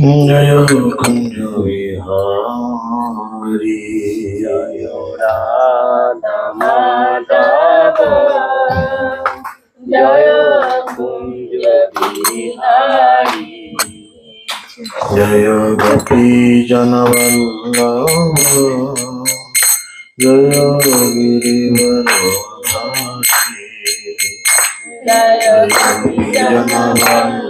जय कुंज विहारी जय राधा माधव जय कुंज विहारी जय गोपी जनवल्लभ जय गिरिवरधारी जय गोपी जनवल्लभ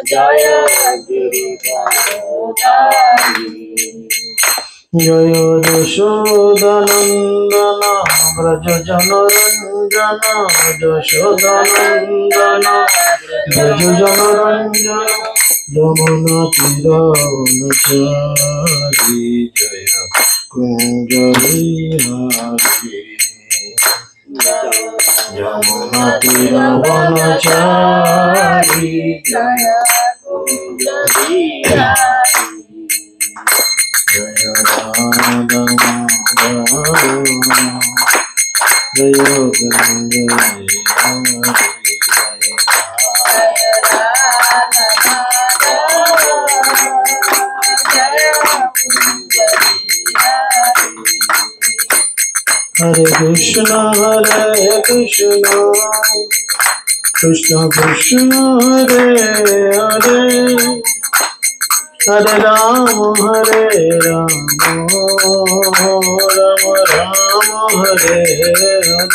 जय गिरिवरधारी जय यशोदानंदन व्रज जनरंजन यशोदानंदन व्रज जनरंजन यमुना तीरावनचारी जय कुंज विहारी यमुना तीरावनचारी जय कुंज विहारी जय राधा माधव जय कुंज हरे कृष्ण कृष्ण कृष्ण हरे हरे हरे राम राम राम हरे हरे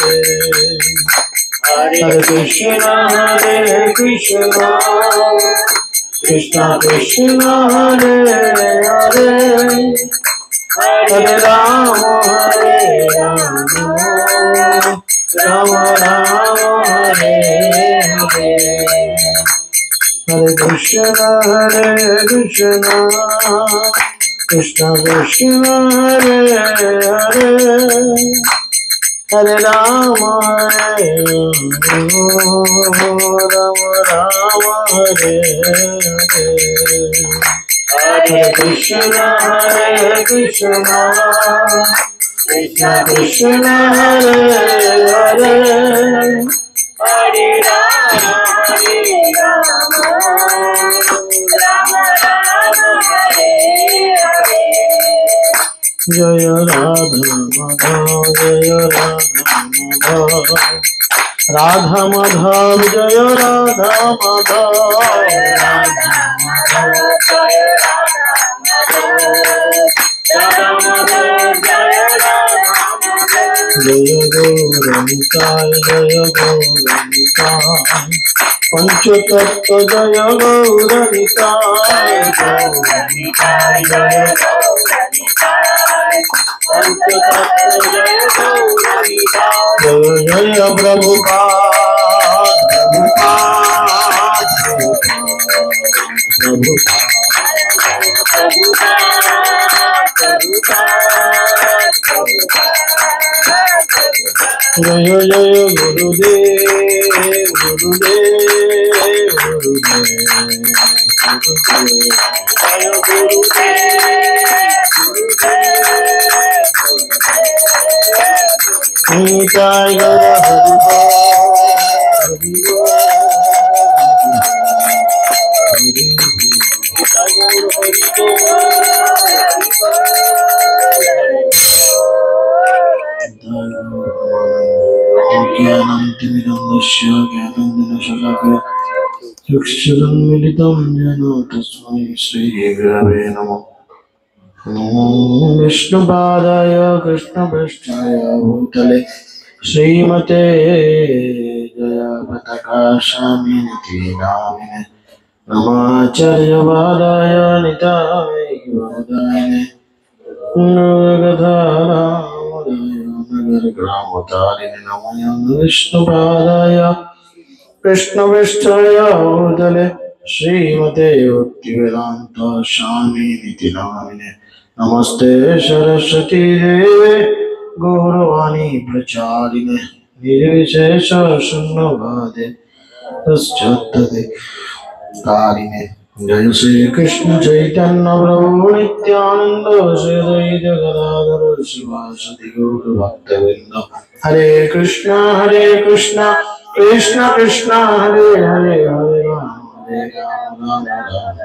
हरे कृष्ण कृष्ण कृष्ण हरे हरे हरे राम राम राम हरे हरे हरे कृष्ण कृष्ण कृष्ण हरे हरे हरे राम राम हरे हरे हरे कृष्ण कृष्ण कृष्ण हरे हरे हरे राम राम हरे हरे जय राधा माधव जय राधा माधव जय राधा माधव जय गौरनिताय जय गौरनिताय पंचतत्व जय गौरनिताय गौरनिताय जय गौरनिताय पंचतत्व जय गौरनिताय जय जय प्रभुपाद जय जय गुरुदेव गुरुदेव गुरुदेव निताय गौर चक्षुरुन्मिलितं येन तस्मै श्रीगुरवे नमः विष्णुपादाय कृष्णपृष्ठाय भूतले श्रीमते जयपताका स्वामिनिति नामिने नमाचार्यपादाय निताय गौरदाय नगरग्रामतारिणे नमो विष्णुपादाय कृष्णपृष्ठाय भूतले श्रीमते भक्तिवेदान्त स्वामिनिति नामिने नमस्ते सरस्वती देवे गौरवाणी प्रचारिणे निर्विशेष शून्यवादे पश्चात्तदे कारिणे जय श्री कृष्ण चैतन्य प्रभु नित्यानंद श्री अद्वैत गदाधर शिवासदि गौर भक्तवृंद हरे कृष्ण कृष्ण कृष्ण कृष्ण हरे हरे हरे राम राम राम राम।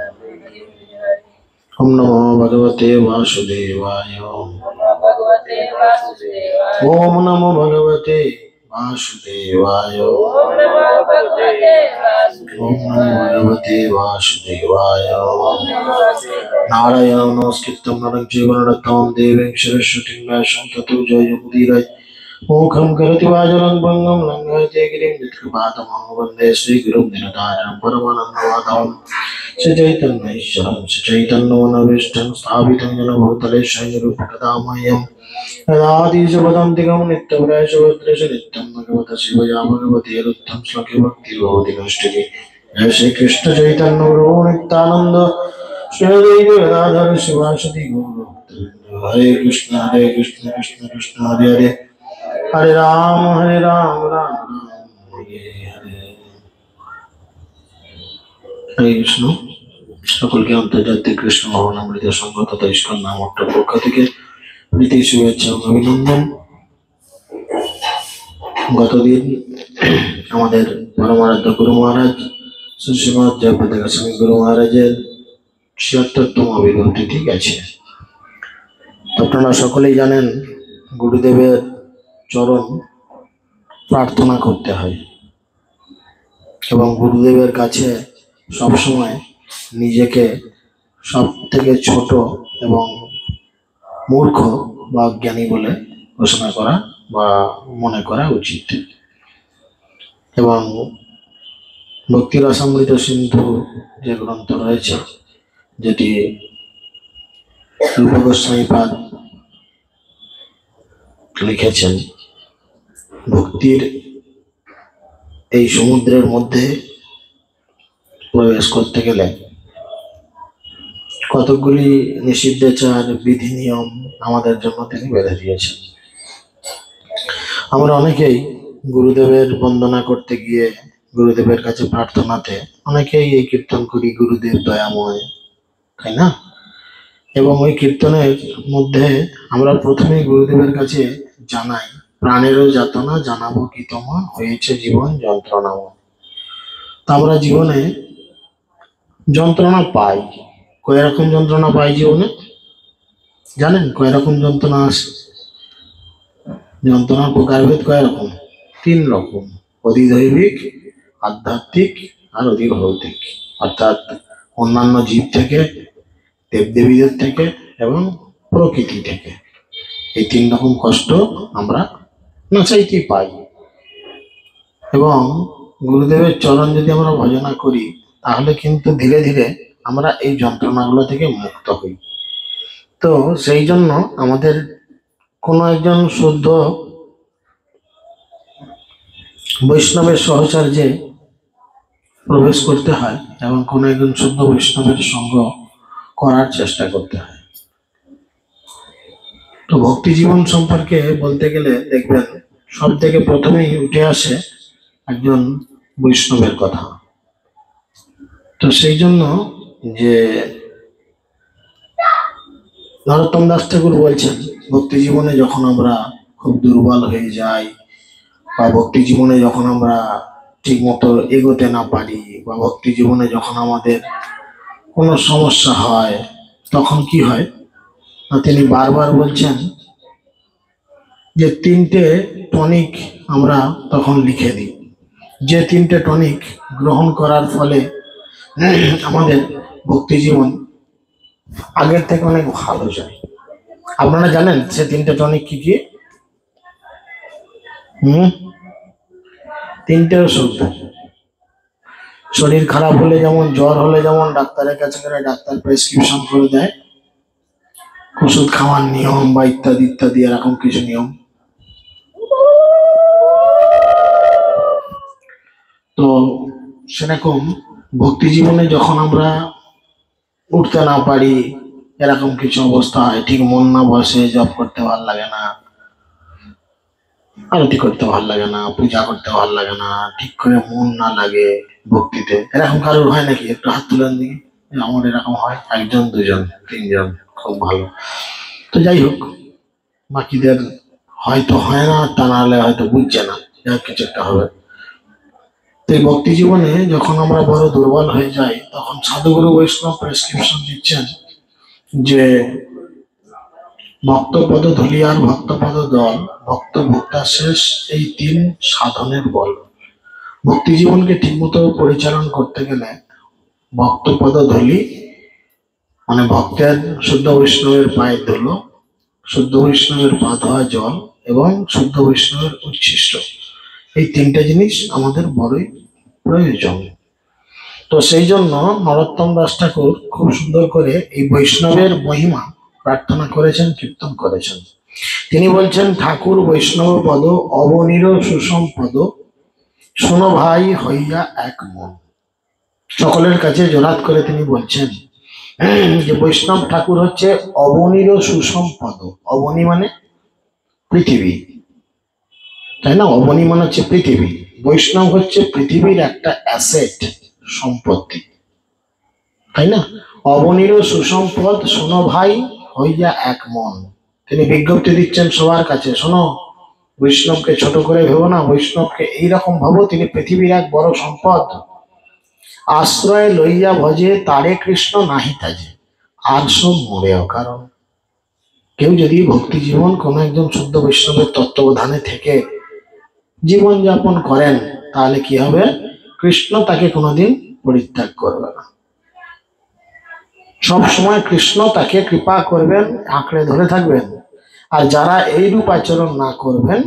ओम नमो भगवते वासुदेवाय। ओम नमो भगवते वासुदेवाय। ओम नमो भगवते वासुदेवाय। नारायणं नमस्कृत्यं नरं चैव नरोत्तमं देवीं सरस्वतीं व्यासं ततो जयमुदीरये। मुखं करोति वाचालं भङ्गं लङ्घयते गिरिं यत्कृपातमहं वन्दे श्रीगुरुं दीनतारिणं परमानन्दमाधवं सचैतन्यैश्वरं सचैतन्यमनोभीष्टं स्थापितं येन भूतले स्वयंरूपकदामह्यं यदादिशपदान्तिकं नित्यप्रयासोत्रेष नित्यं भगवता शिवया भगवती रुत्थं श्लोके भक्तिर्भवति नष्टि। जय श्री कृष्ण चैतन्य प्रभु नित्यानंद श्री अद्वैत गदाधर शिवासदि गौरभक्तवृंद। हरे कृष्ण कृष्ण कृष्ण हरे हरे, हरे राम राम राम हरे हरे। हरे कृष्ण। সকলকে আন্তর্জাতিক কৃষ্ণ ভবনামৃত সংঘ তথা ইস্কন নামকটার পক্ষ থেকে প্রীতি শুভেচ্ছা ও অভিনন্দন। গতদিন আমাদের পরমারাধ্য গুরু মহারাজ শ্রীমৎ জয়প্রদ গোস্বামী গুরু মহারাজের ৭৬তম আবির্ভাব তিথি গেছে। আপনারা সকলেই জানেন গুরুদেবের চরণ প্রার্থনা করতে হয় এবং গুরুদেবের কাছে সবসময় নিজেকে সব থেকে ছোট এবং মূর্খ বা অজ্ঞানী বলে ঘোষণা করা বা মনে করা উচিত। এবং ভক্তি রসামৃত সিন্ধু যে গ্রন্থ রয়েছে, যেটি রূপ গোস্বামীপাদ লিখেছেন, ভক্তির এই সমুদ্রের মধ্যে প্রবেশ করতে গেলে কতগুলি নিষিদ্ধেচ্ছার বিধি নিয়ম আমাদের জন্য তিনি বেঁধে দিয়েছেন। আমরা অনেকেই গুরুদেবের বন্দনা করতে গিয়ে, গুরুদেবের কাছে প্রার্থনাতে অনেকেই এই কীর্তন করি, গুরুদেব দয়াময়, তাই না? এবং ওই কীর্তনের মধ্যে আমরা প্রথমেই গুরুদেবের কাছে জানাই, প্রাণেরও যাতনা জানাবো কি তোমা, হয়েছে জীবন যন্ত্রণাময়। তা আমরা জীবনে যন্ত্রণা পাই। কয় রকম যন্ত্রণা পাই জীবনে জানেন? কয় রকম যন্ত্রণা আসে? যন্ত্রণার প্রকারভেদ কয় রকম? ৩ রকম: অধিদৈবিক, আধ্যাত্মিক আর অধিভৌতিক। অর্থাৎ অন্যান্য জীব থেকে, দেবদেবীদের থেকে এবং প্রকৃতি থেকে। এই ৩ রকম কষ্ট আমরা না চাইতেই পাই। এবং গুরুদেবের চরণ যদি আমরা ভজনা করি, তাহলে কিন্তু ধীরে ধীরে আমরা এই যন্ত্রণাগুলো থেকে মুক্ত হই। তো সেই জন্য আমাদের কোনো একজন শুদ্ধ বৈষ্ণবের সহচর্যে প্রবেশ করতে হয় এবং কোনো একজন শুদ্ধ বৈষ্ণবের সঙ্গ করার চেষ্টা করতে হয়। তো ভক্তি জীবন সম্পর্কে বলতে গেলে দেখবেন সব থেকে প্রথমেই উঠে আসে একজন বৈষ্ণবের কথা। তো সেই জন্য যে নরোত্তম দাস ঠাকুর বলছেন, ভক্তি জীবনে যখন আমরা খুব দুর্বল হয়ে যাই, বা ভক্তি জীবনে যখন আমরা ঠিক মতো এগোতে না পারি, বা ভক্তি জীবনে যখন আমাদের কোনো সমস্যা হয়, তখন কি হয় না, তিনি বারবার বলছেন যে 3টে টনিক আমরা তখন লিখে দিই, যে 3টে টনিক গ্রহণ করার ফলে আমাদের ভক্তি জীবন আগের থেকে অনেক ভালো যায়। আপনারা জানেন সে 3টে টনিক কি কি? 3টে ওষুধ। শরীর খারাপ হলে, যেমন জ্বর হলে যেমন ডাক্তারের কাছে গেলে ডাক্তার প্রেসক্রিপশন করে দেয় ওষুধ খাওয়ার নিয়ম বা ইত্যাদি ইত্যাদি এরকম কিছু নিয়ম। তো সেরকম ভক্তি জীবনে যখন আমরা উঠতে না পারি, এরকম কিছু অবস্থা হয়, ঠিক মন না বসে, জপ করতে ভালো লাগে না, আরতি করতে ভালো লাগে না, পূজা করতে ভালো লাগে না, ঠিক করে মন না লাগে ভক্তিতে, এরকম কারোর হয় নাকি? একটু হাত তুলেন দিকে। আমার এরকম হয়, 1 জন 2 জন 3 জন, খুব ভালো। তো যাই হোক, বাকিদের হয়তো হয় না, তা নাহলে হয়তো বুঝছে না, যা কিছু একটা হবে। তো এই ভক্তি জীবনে যখন আমরা বড় দুর্বল হয়ে যাই, তখন সাধুগুরু বৈষ্ণব প্রেসক্রিপশন দিচ্ছেন যে ভক্তপদ ধূলি আর ভক্তপদ দল, ভক্ত ভক্তা শেষ, এই তিন সাধনের বল। ভক্তি জীবনকে ঠিকমতো পরিচালন করতে গেলে ভক্তপদ ধূলি মানে ভক্তের শুদ্ধ বৈষ্ণবের পায়ের ধুলো, শুদ্ধ বৈষ্ণবের পা ধোয়া জল এবং শুদ্ধ বৈষ্ণবের উচ্ছিষ্ট, এই তিনটা জিনিস আমাদের বড়ই প্রয়োজন। তো সেই জন্য নরোত্তম দাস ঠাকুর খুব সুন্দর করে এই বৈষ্ণবের মহিমা প্রার্থনা করেছেন, কীর্তন করেছেন। তিনি বলছেন, ঠাকুর বৈষ্ণব পদ অবনীর সুষম পদ, শোনো ভাই হইয়া এক মন। সকলের কাছে জোরাত করে তিনি বলছেন যে বৈষ্ণব ঠাকুর হচ্ছে অবনীর সুষম পদ। অবনী মানে পৃথিবী, তাই না? অবনী মানে হচ্ছে পৃথিবী। বৈষ্ণব হচ্ছে পৃথিবীর একটা অ্যাসেট, সম্পত্তি, তাই না? অবনীর সুসম্পদ, শোনো ভাই হইয়া এক মন। তিনি বিজ্ঞপ্তি দিচ্ছেন সবার কাছে, শোনো, বৈষ্ণবকে ছোট করে ভেবো না, বৈষ্ণবকে এইরকম ভাবো, তিনি পৃথিবীর এক বড় সম্পদ। আশ্রয় লইয়া ভজে তারে কৃষ্ণ নাহি তাজে, আর সব মরে অকারণ। কেউ যদি ভক্তি জীবন কোন একজন শুদ্ধ বৈষ্ণবের তত্ত্বাবধানে থেকে জীবন যাপন করেন, তাহলে কি হবে? কৃষ্ণ তাকে কোনোদিন পরিত্যাগ করবে না, সব সময় কৃষ্ণ তাকে কৃপা করবেন, আঁকড়ে ধরে থাকবেন। আর যারা এইরূপ আচরণ না করবেন,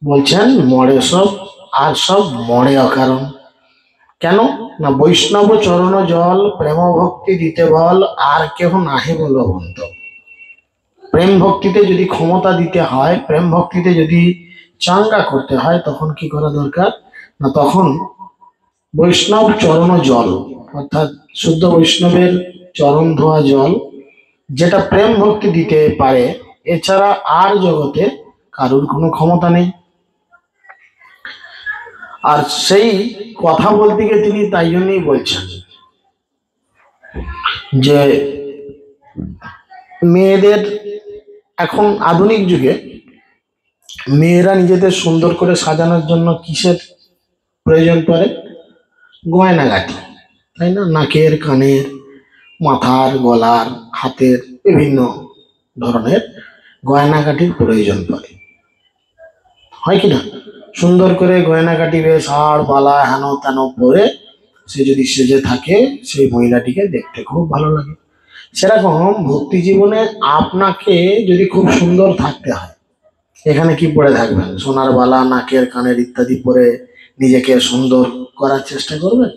বলছেন মরে সব, আর সব মরে অকারণ। কেন না? বৈষ্ণব চরণ জল প্রেম ভক্তি দিতে বল, আর কেহ নাহে বলো বন্ত। প্রেম ভক্তিতে যদি ক্ষমতা দিতে হয়, প্রেম ভক্তিতে যদি চাঙ্গা করতে হয়, তখন কি করা দরকার? না, তখন বৈষ্ণব চরণ জল অর্থাৎ শুদ্ধ বৈষ্ণবের চরণ ধোয়া জল, যেটা প্রেম ভক্তি দিতে পারে, এছাড়া আর জগতে কারোর কোনো ক্ষমতা নেই। আর সেই কথা বলতে গিয়ে তিনি তাই জন্যই বলছেন যে মেয়েদের এখন আধুনিক যুগে মেয়েরা নিজেদের সুন্দর করে সাজানোর জন্য কিসের প্রয়োজন পড়ে? গয়নাগাটি, তাই না? নাকের, কানের, মাথার, গলার, হাতের বিভিন্ন ধরনের গয়নাগাটির প্রয়োজন পড়ে, হয় কি না? সুন্দর করে গয়নাগাটি বেশ হাড় বালা হেন তেন পরে সে যদি সেজে থাকে, সেই মহিলাটিকে দেখতে খুব ভালো লাগে। সেরকম ভক্তি জীবনে আপনাকে যদি খুব সুন্দর থাকতে হয়, এখানে কি পরে থাকবেন? সোনার বালা, নাকের, কানের ইত্যাদি পরে নিজেকে সুন্দর করার চেষ্টা করবেন?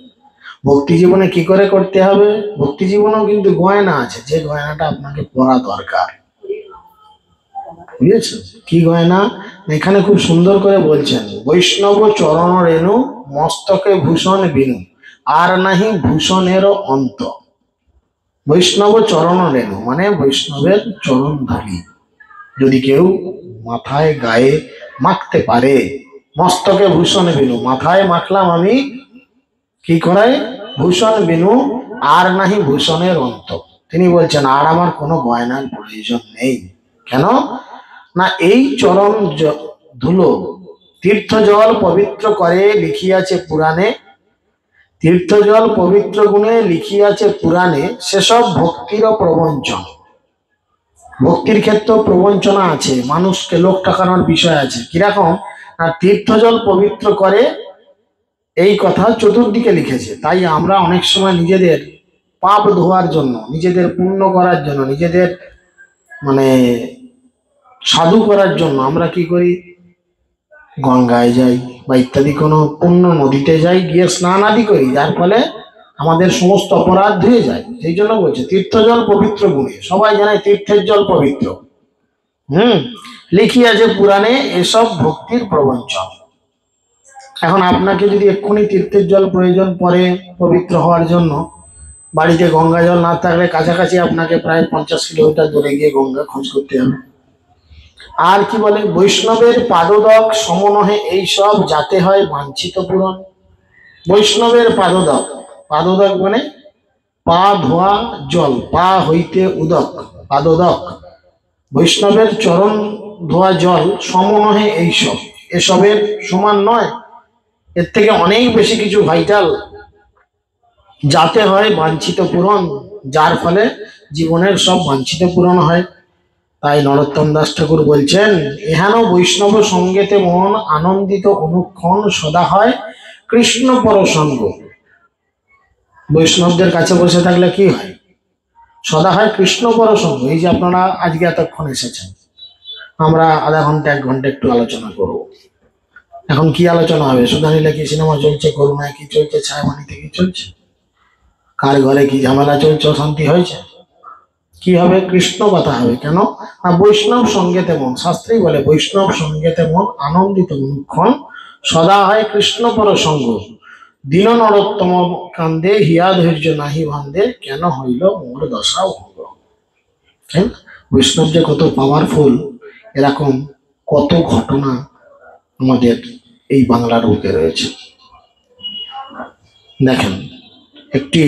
ভক্তি জীবনে কি করে করতে হবে? ভক্তি জীবনেও কিন্তু গয়না আছে, যে গয়নাটা আপনাকে পরা দরকার, বুঝেছেন? কি গয়না? এখানে খুব সুন্দর করে বলছেন, বৈষ্ণব চরণ রেণু মস্তকে ভূষণ বিনু, আর নাহি ভূষণের অন্ত। বৈষ্ণব চরণ রেণু মানে বৈষ্ণবের চরণ ধূলি যদি কেউ মাথায় গায়ে মাখতে পারে, মস্তকে ভূষণ বিনু, মাথায় মাখলাম আমি, কি করায়? ভূষণ বিনু, আর নাহি ভূষণের অন্ত। তিনি বলছেন, আর আমার কোনো গয়নার প্রয়োজন নেই। কেন না? এই চরণ ধুলো তীর্থ জল পবিত্র করে লিখিয়াছে পুরাণে, তীর্থ জল পবিত্র গুণে লিখিয়াছে পুরাণে, সেসব ভক্তির প্রবঞ্চন। ভক্তির ক্ষেত্রে প্রবঞ্চনা আছে, মানুষকে লোক টাকানোর বিষয় আছে। কিরকম না? তীর্থ জল পবিত্র করে, এই কথা চতুর্দিকে লিখেছে। তাই আমরা অনেক সময় নিজেদের পাপ ধোয়ার জন্য, নিজেদের পুণ্য করার জন্য, নিজেদের মানে সাধু করার জন্য আমরা কি করি? গঙ্গায় যাই বা ইত্যাদি কোনো পুণ্য নদীতে যাই, গিয়ে স্নান আদি করি, যার ফলে আমাদের সমস্ত অপরাধ ধুয়ে যায়। সেই জন্য বলছে তীর্থ জল পবিত্র গুণে। সবাই জানে তীর্থের জল পবিত্র, লিখিয়াছে পুরাণে, এসব ভক্তির প্রবঞ্চন। এখন আপনাকে যদি এক্ষুনি তীর্থের জল প্রয়োজন পড়ে পবিত্র হওয়ার জন্য, বাড়িতে গঙ্গা জল না থাকলে কাছাকাছি আপনাকে প্রায় 50 কিলোমিটার দূরে গিয়ে গঙ্গা খোঁজ করতে হবে। আর কি বলে? বৈষ্ণবের পাদদক সমনহে এইসব যাতে হয় বাঞ্ছিত পূরণ। বৈষ্ণবের পাদদক, পাদদক মানে পা ধোয়া জল, পা হইতে উদক, পাদদক। বৈষ্ণবের চরণ ধোয়া জল সমনহে এইসব, এসবের সমান নয়। এর থেকে অনেক বেশি কিছু ভাইটাল যাতে হয় বাঞ্ছিত পূরণ, যার ফলে জীবনের সব বাঞ্ছিত পূরণ হয়। তাই নরোত্তম দাস ঠাকুর বলছেন, এহেন বৈষ্ণব সঙ্গেতে মন আনন্দিত অনুক্ষণ সদা হয় কৃষ্ণ পরসঙ্গ। বৈষ্ণবদের কাছে বসে থাকলে কি হয়? সদা হয় কৃষ্ণ পরসঙ্গ। এই যে আপনারা আজকে এতক্ষণ এসেছেন, আমরা আধা ঘন্টা 1 ঘন্টা একটু আলোচনা করব। এখন কি আলোচনা হবে? সুধানীলে কি সিনেমা চলছে, করুণায় কি চলছে, ছায়ামানিতে কি চলছে, কার ঘরে কি ঝামেলা চলছে, অশান্তি হয়েছে? কি হবে? কৃষ্ণ কথা হবে। কেন না? বৈষ্ণব সঙ্গে তেমন, শাস্ত্রেই বলে বৈষ্ণব সঙ্গে তেমন আনন্দিত অনুক্ষণ সদা হয় কৃষ্ণ পর সঙ্গ। দীন নরোত্তম কান্দে হিয়া ধৈর্য নাহি ভান্দে, কেন হইল মোর দশা ভঙ্গ। তাই না? বৈষ্ণব যে কত পাওয়ারফুল, এরকম কত ঘটনা আমাদের এই বাংলার বুকে রয়েছে। দেখেন, একটি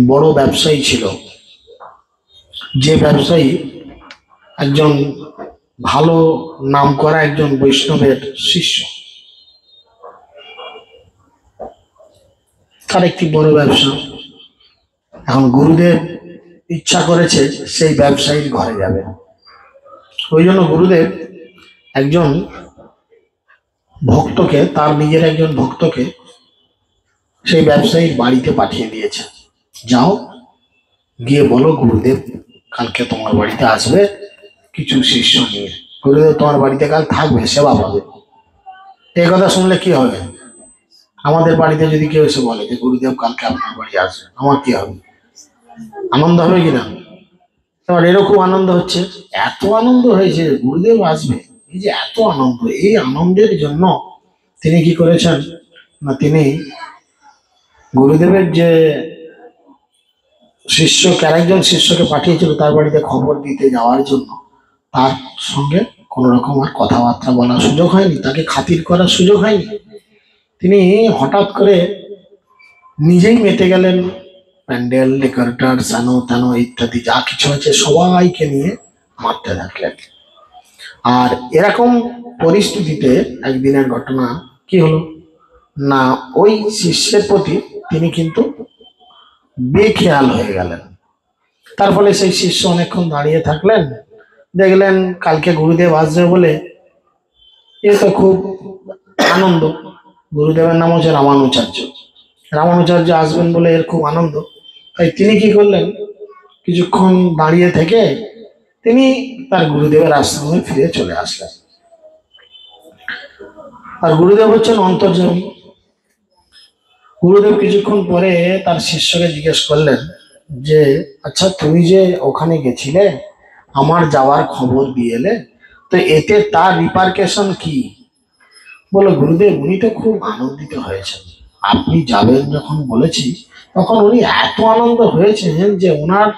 বড় ব্যবসায়ী ছিল, যে ব্যবসায়ী একজন ভালো নাম করা একজন বৈষ্ণবের শিষ্য। তার একটি বড় ব্যবসা। এখন গুরুদেব ইচ্ছা করেছে সেই ব্যবসায়ীর ঘরে যাবে। ওই জন্য গুরুদেব একজন ভক্তকে, তার নিজের একজন ভক্তকে সেই ব্যবসায়ীর বাড়িতে পাঠিয়ে দিয়েছে। যাও, গিয়ে বলো গুরুদেব কালকে তোমার বাড়িতে আসবে কিছু শিষ্য নিয়ে। গুরুদেব তোমার বাড়িতে কাল থাকবে, সেবা পাবে। এই কথা শুনলে কি হবে? আমাদের বাড়িতে যদি কেউ এসে বলে যে গুরুদেব কালকে আপনার বাড়ি আসবে, আমার কি হবে? আনন্দ হবে কিনা? এবার এরকম আনন্দ হচ্ছে, এত আনন্দ হয়েছে গুরুদেব আসবে, এই যে এত আনন্দ, এই আনন্দের জন্য তিনি কি করেছেন না, তিনি গুরুদেবের যে শিষ্যকে, আরেকজন শিষ্যকে পাঠিয়েছিল তার বাড়িতে খবর দিতে যাওয়ার জন্য, তার সঙ্গে কোন রকম আর কথাবার্তা বলার সুযোগ হয়নি, তাকে খাতির করার সুযোগ হয়নি। তিনি হঠাৎ করে নিজেই মেতে গেলেন, প্যান্ডেল ডেকোরেটর সানো তানো ইত্যাদি যা কিছু আছে সবাইকে নিয়ে মারতে থাকলেন। আর এরকম পরিস্থিতিতে একদিনের ঘটনা কি হলো না, ওই শিষ্যের প্রতি তিনি কিন্তু বেখেয়াল হয়ে গেলেন। তার ফলে সেই শিষ্য অনেকক্ষণ দাঁড়িয়ে থাকলেন, দেখলেন কালকে গুরুদেব আসবে বলে এ তো খুব আনন্দ। গুরুদেবের নাম হচ্ছে রামানুচার্য। রামানুচার্য আসবেন বলে এর খুব আনন্দ। তাই তিনি কি করলেন, কিছুক্ষণ দাঁড়িয়ে থেকে তিনি তার গুরুদেবের আশ্রমে ফিরে চলে আসলেন। আর গুরুদেব হচ্ছেন অন্তর্যামী। গুরুদেব কিছুক্ষণ পরে তার শিষ্যকে জিজ্ঞেস করলেন যে, আচ্ছা তুমি যে ওখানে গেছিলে, আমার যাওয়ার খবর দিয়ে এলে, তো এতে তার রিপারকেশন কি? বলো গুরুদেব উনি তো খুব আনন্দিত হয়েছেন, আপনি যাবেন যখন বলেছি তখন উনি এত আনন্দ হয়েছেন যে ওনার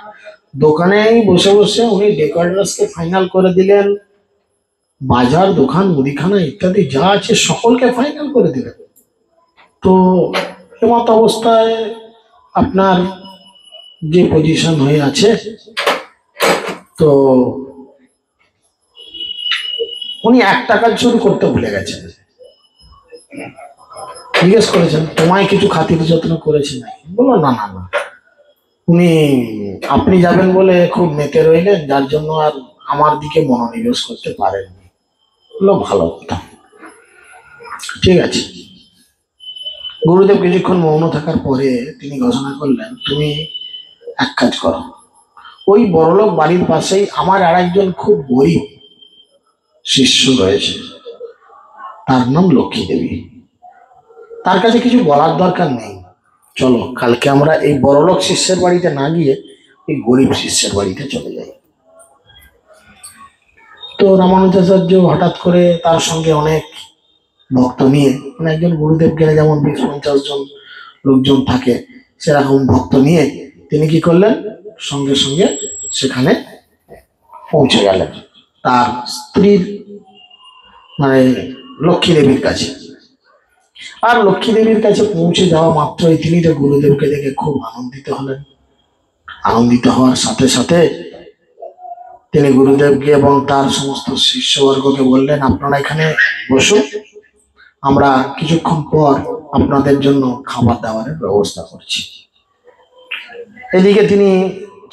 দোকানেই বসে বসে উনি ডেকোরেটরসকে ফাইনাল করে দিলেন, বাজার দোকান মুদিখানা ইত্যাদি যা আছে সকলকে ফাইনাল করে দিলেন। তো এমত অবস্থায় আপনার যে পজিশন হয়ে আছে, তো উনি একটা কাজ শুরু করতে ভুলে গেছেন। জিজ্ঞেস করেছেন তোমায় কিছু খাতির যত্ন করেছে নাকি? বললো না না না, উনি আপনি যাবেন বলে খুব মেতে রইলেন, যার জন্য আর আমার দিকে মনোনিবেশ করতে পারেননি। বললো ভালো কথা, ঠিক আছে। গুরুদেব কিছুক্ষণ মৌন থাকার পরে তিনি ঘোষণা করলেন, তুমি এক কাজ করো, ওই বড়লোক বাড়ির পাশেই আমার আর একজন খুব গরিব শিষ্য রয়েছে, তার নাম লক্ষ্মী দেবী। তার কাছে কিছু বলার দরকার নেই, চলো কালকে আমরা এই বড়লোক শিষ্যের বাড়িতে না গিয়ে এই গরিব শিষ্যের বাড়িতে চলে যাই। তো রামানুজাচার্য হঠাৎ করে তার সঙ্গে অনেক ভক্ত নিয়ে, মানে একজন গুরুদেব গেলে যেমন 20-50 জন লোকজন থাকে, সেরকম ভক্ত নিয়ে তিনি কি করলেন, সঙ্গে সঙ্গে সেখানে পৌঁছে গেলেন তার স্ত্রীর মানে লক্ষ্মী দেবীর কাছে। আর লক্ষ্মী দেবীর কাছে পৌঁছে যাওয়া মাত্রই তিনি তো গুরুদেবকে দেখে খুব আনন্দিত হলেন। আনন্দিত হওয়ার সাথে সাথে তিনি গুরুদেবকে এবং তার সমস্ত শিষ্যবর্গকে বললেন, আপনারা এখানে বসুন, আমরা কিছুক্ষণ পর আপনাদের জন্য খাবার দাবারের ব্যবস্থা করছি। এদিকে তিনি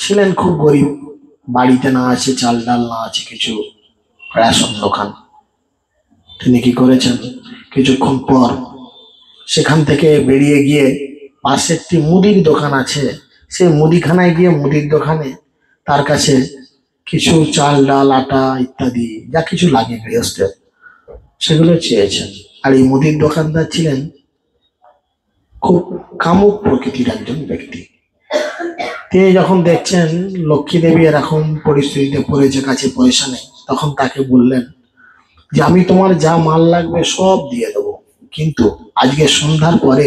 ছিলেন খুব গরিব, বাড়িতে না আছে চাল ডাল, না আছে কিছু রেশন দোকান। তিনি কি করেছেন, কিছুক্ষণ পর সেখান থেকে বেরিয়ে গিয়ে পাশে একটি মুদির দোকান আছে, সেই মুদিখানায় গিয়ে মুদির দোকানে তার কাছে কিছু চাল ডাল আটা ইত্যাদি যা কিছু লাগে গৃহস্থের, সেগুলো চেয়েছেন। আর এই মুদির দোকানদার ছিলেন খুব কামুক প্রকৃতির একজন ব্যক্তি। তিনি যখন দেখছেন লক্ষ্মী দেবী এরকম পরিস্থিতিতে পড়েছে, কাছে পয়সা নেই, তখন তাকে বললেন যে আমি তোমার যা মাল লাগবে সব দিয়ে দেবো, কিন্তু আজকে সন্ধ্যার পরে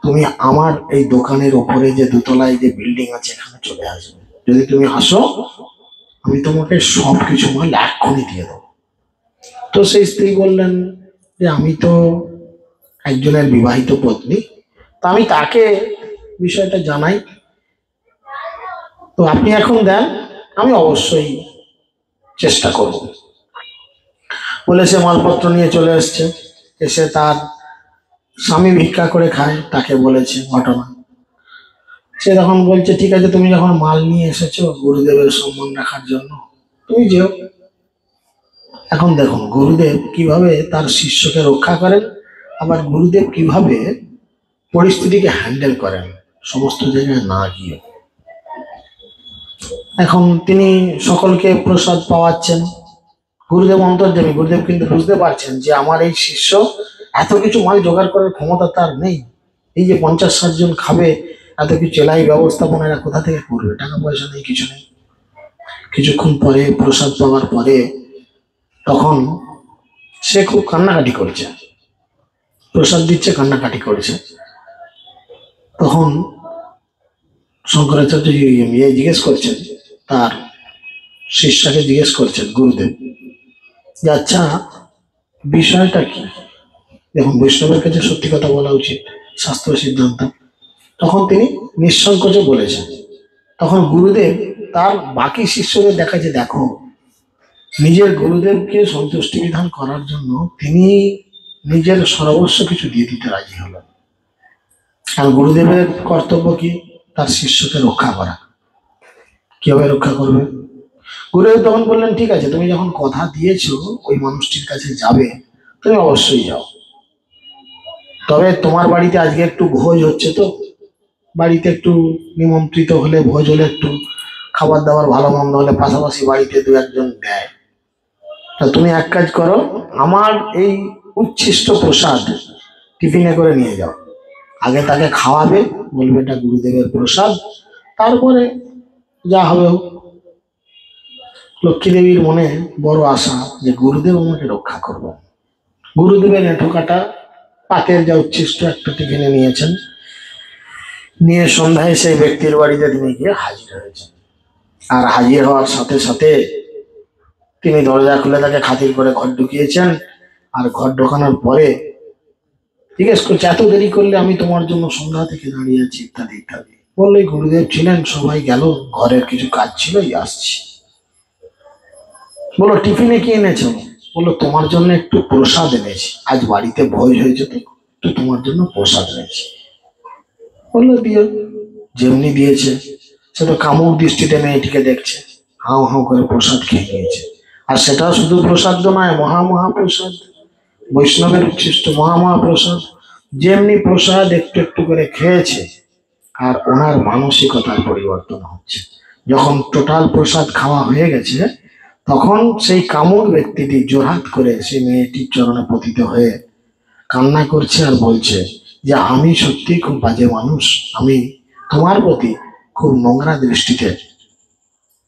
তুমি আমার এই দোকানের ওপরে যে দোতলায় যে বিল্ডিং আছে এখানে চলে আসবে। যদি তুমি আসো আমি তোমাকে সবকিছু মাল এক্ষুনি দিয়ে দেবো। তো সেই স্ত্রী বললেন যে আমি তো একজনের বিবাহিত পত্নী, তো আমি তাকে বিষয়টা জানাই, তো আপনি এখন দেন, আমি অবশ্যই চেষ্টা করব। বলে সে মালপত্র নিয়ে চলে এসছে। এসে তার স্বামী ভিক্ষা করে খায়, তাকে বলেছে ঘটনা। সে তখন বলছে ঠিক আছে, তুমি যখন মাল নিয়ে এসেছো গুরুদেবের সম্মান রাখার জন্য, তুমি যেও। এখন দেখুন গুরুদেব কিভাবে তার শিষ্যকে রক্ষা করেন, আবার গুরুদেব কিভাবে পরিস্থিতিকে হ্যান্ডেল করেন সমস্ত জায়গায় না গিয়ে। এখন তিনি সকলকে প্রসাদ পাওয়াচ্ছেন। গুরুদেব অন্তর্যামী, গুরুদেব কিন্তু বুঝতে পারছেন যে আমার এই শিষ্য এত কিছু মাল জোগাড় করার ক্ষমতা তার নেই। এই যে 50-60 জন খাবে, এত কিছু চেলাই ব্যবস্থাপনা এরা কোথা থেকে করবে, টাকা পয়সা নেই, কিছু নেই। কিছুক্ষণ পরে প্রসাদ পাওয়ার পরে তখন সে খুব কান্নাকাটি করছে, প্রসাদ দিচ্ছে কান্নাকাটি করছে। তখন শঙ্করাচার্য জিজ্ঞেস করছেন, তার শিষ্যকে জিজ্ঞেস করছেন গুরুদেব যে আচ্ছা বিষয়টা কি। দেখুন বৈষ্ণবের কাছে সত্যি কথা বলা উচিত, শাস্ত্র সিদ্ধান্ত। তখন তিনি নিঃসংকোচে বলেছেন। তখন গুরুদেব তার বাকি শিষ্যদের দেখাচ্ছে, দেখো নিজের গুরুদেবকে সন্তুষ্টি বিধান করার জন্য তিনি নিজের সর্বস্ব কিছু দিয়ে দিতে রাজি হলেন। আর গুরুদেবের কর্তব্য কি, তার শিষ্যকে রক্ষা করা। কিভাবে রক্ষা করবে? গুরুদেব তখন বললেন ঠিক আছে, তুমি যখন কথা দিয়েছো ওই মানুষটির কাছে যাবে, তুমি অবশ্যই যাও। তবে তোমার বাড়িতে আজকে একটু ভোজ হচ্ছে, তো বাড়িতে একটু নিমন্ত্রিত হলে, ভোজ হলে একটু খাবার দাবার ভালো মন্দ হলে পাশাপাশি বাড়িতে 2-1 জন দেয়। তা তুমি এক কাজ করো, আমার এই উচ্ছিষ্ট প্রসাদ টিফিনে করে নিয়ে যাও। আগে তাকে খাওয়াবে, বলবে এটা গুরুদেবের প্রসাদ, তারপরে যা হবে হোক। লক্ষ্মী দেবীর মনে বড় আশা যে গুরুদেব আমাকে রক্ষা করবে। গুরুদেবের এঁঠোকাটা পাতের যা উচ্ছিষ্ট একটা টিফিনে নিয়েছেন, নিয়ে সন্ধ্যায় সেই ব্যক্তির বাড়িতে তিনি গিয়ে হাজির হয়েছেন। আর হাজির হওয়ার সাথে সাথে তিনি দরজা খুলে তাকে খাতির করে ঘর ঢুকিয়েছেন। আর ঘর ঢোকানোর পরে জিজ্ঞেস করছে এত দেরি করলে, আমি তোমার জন্য সন্ধ্যা থেকে দাঁড়িয়ে আছি, ইত্যাদি ইত্যাদি বললে। গুরুদেব ছিলেন, সবাই গেল, ঘরের কিছু কাজ ছিল, আসছি। বলো টিফিনে কি এনেছো? বললো তোমার জন্য একটু প্রসাদ এনেছি, আজ বাড়িতে ভোজ হয়েছে তো তোমার জন্য প্রসাদ এনেছি। বললো দিও। যেমনি দিয়েছে, সে তো কামুক দৃষ্টিতে মেয়েটিকে দেখছে, হাউ হাউ করে প্রসাদ খেয়ে নিয়েছে। আর সেটা শুধু প্রসাদ নয়, মহাপ্রসাদ, বৈষ্ণবের উচ্ছিষ্ট মহাপ্রসাদ। যেমনি প্রসাদ একটু একটু করে খেয়েছে, আর ওনার মানসিকতার পরিবর্তন হচ্ছে। যখন টোটাল প্রসাদ খাওয়া হয়ে গেছে, তখন সেই কামুক ব্যক্তিটি জোরহাত করে সেই মেয়েটির চরণে পতিত হয়ে কান্না করছে আর বলছে যে আমি সত্যি খুব বাজে মানুষ, আমি তোমার প্রতি খুব নোংরা দৃষ্টিতে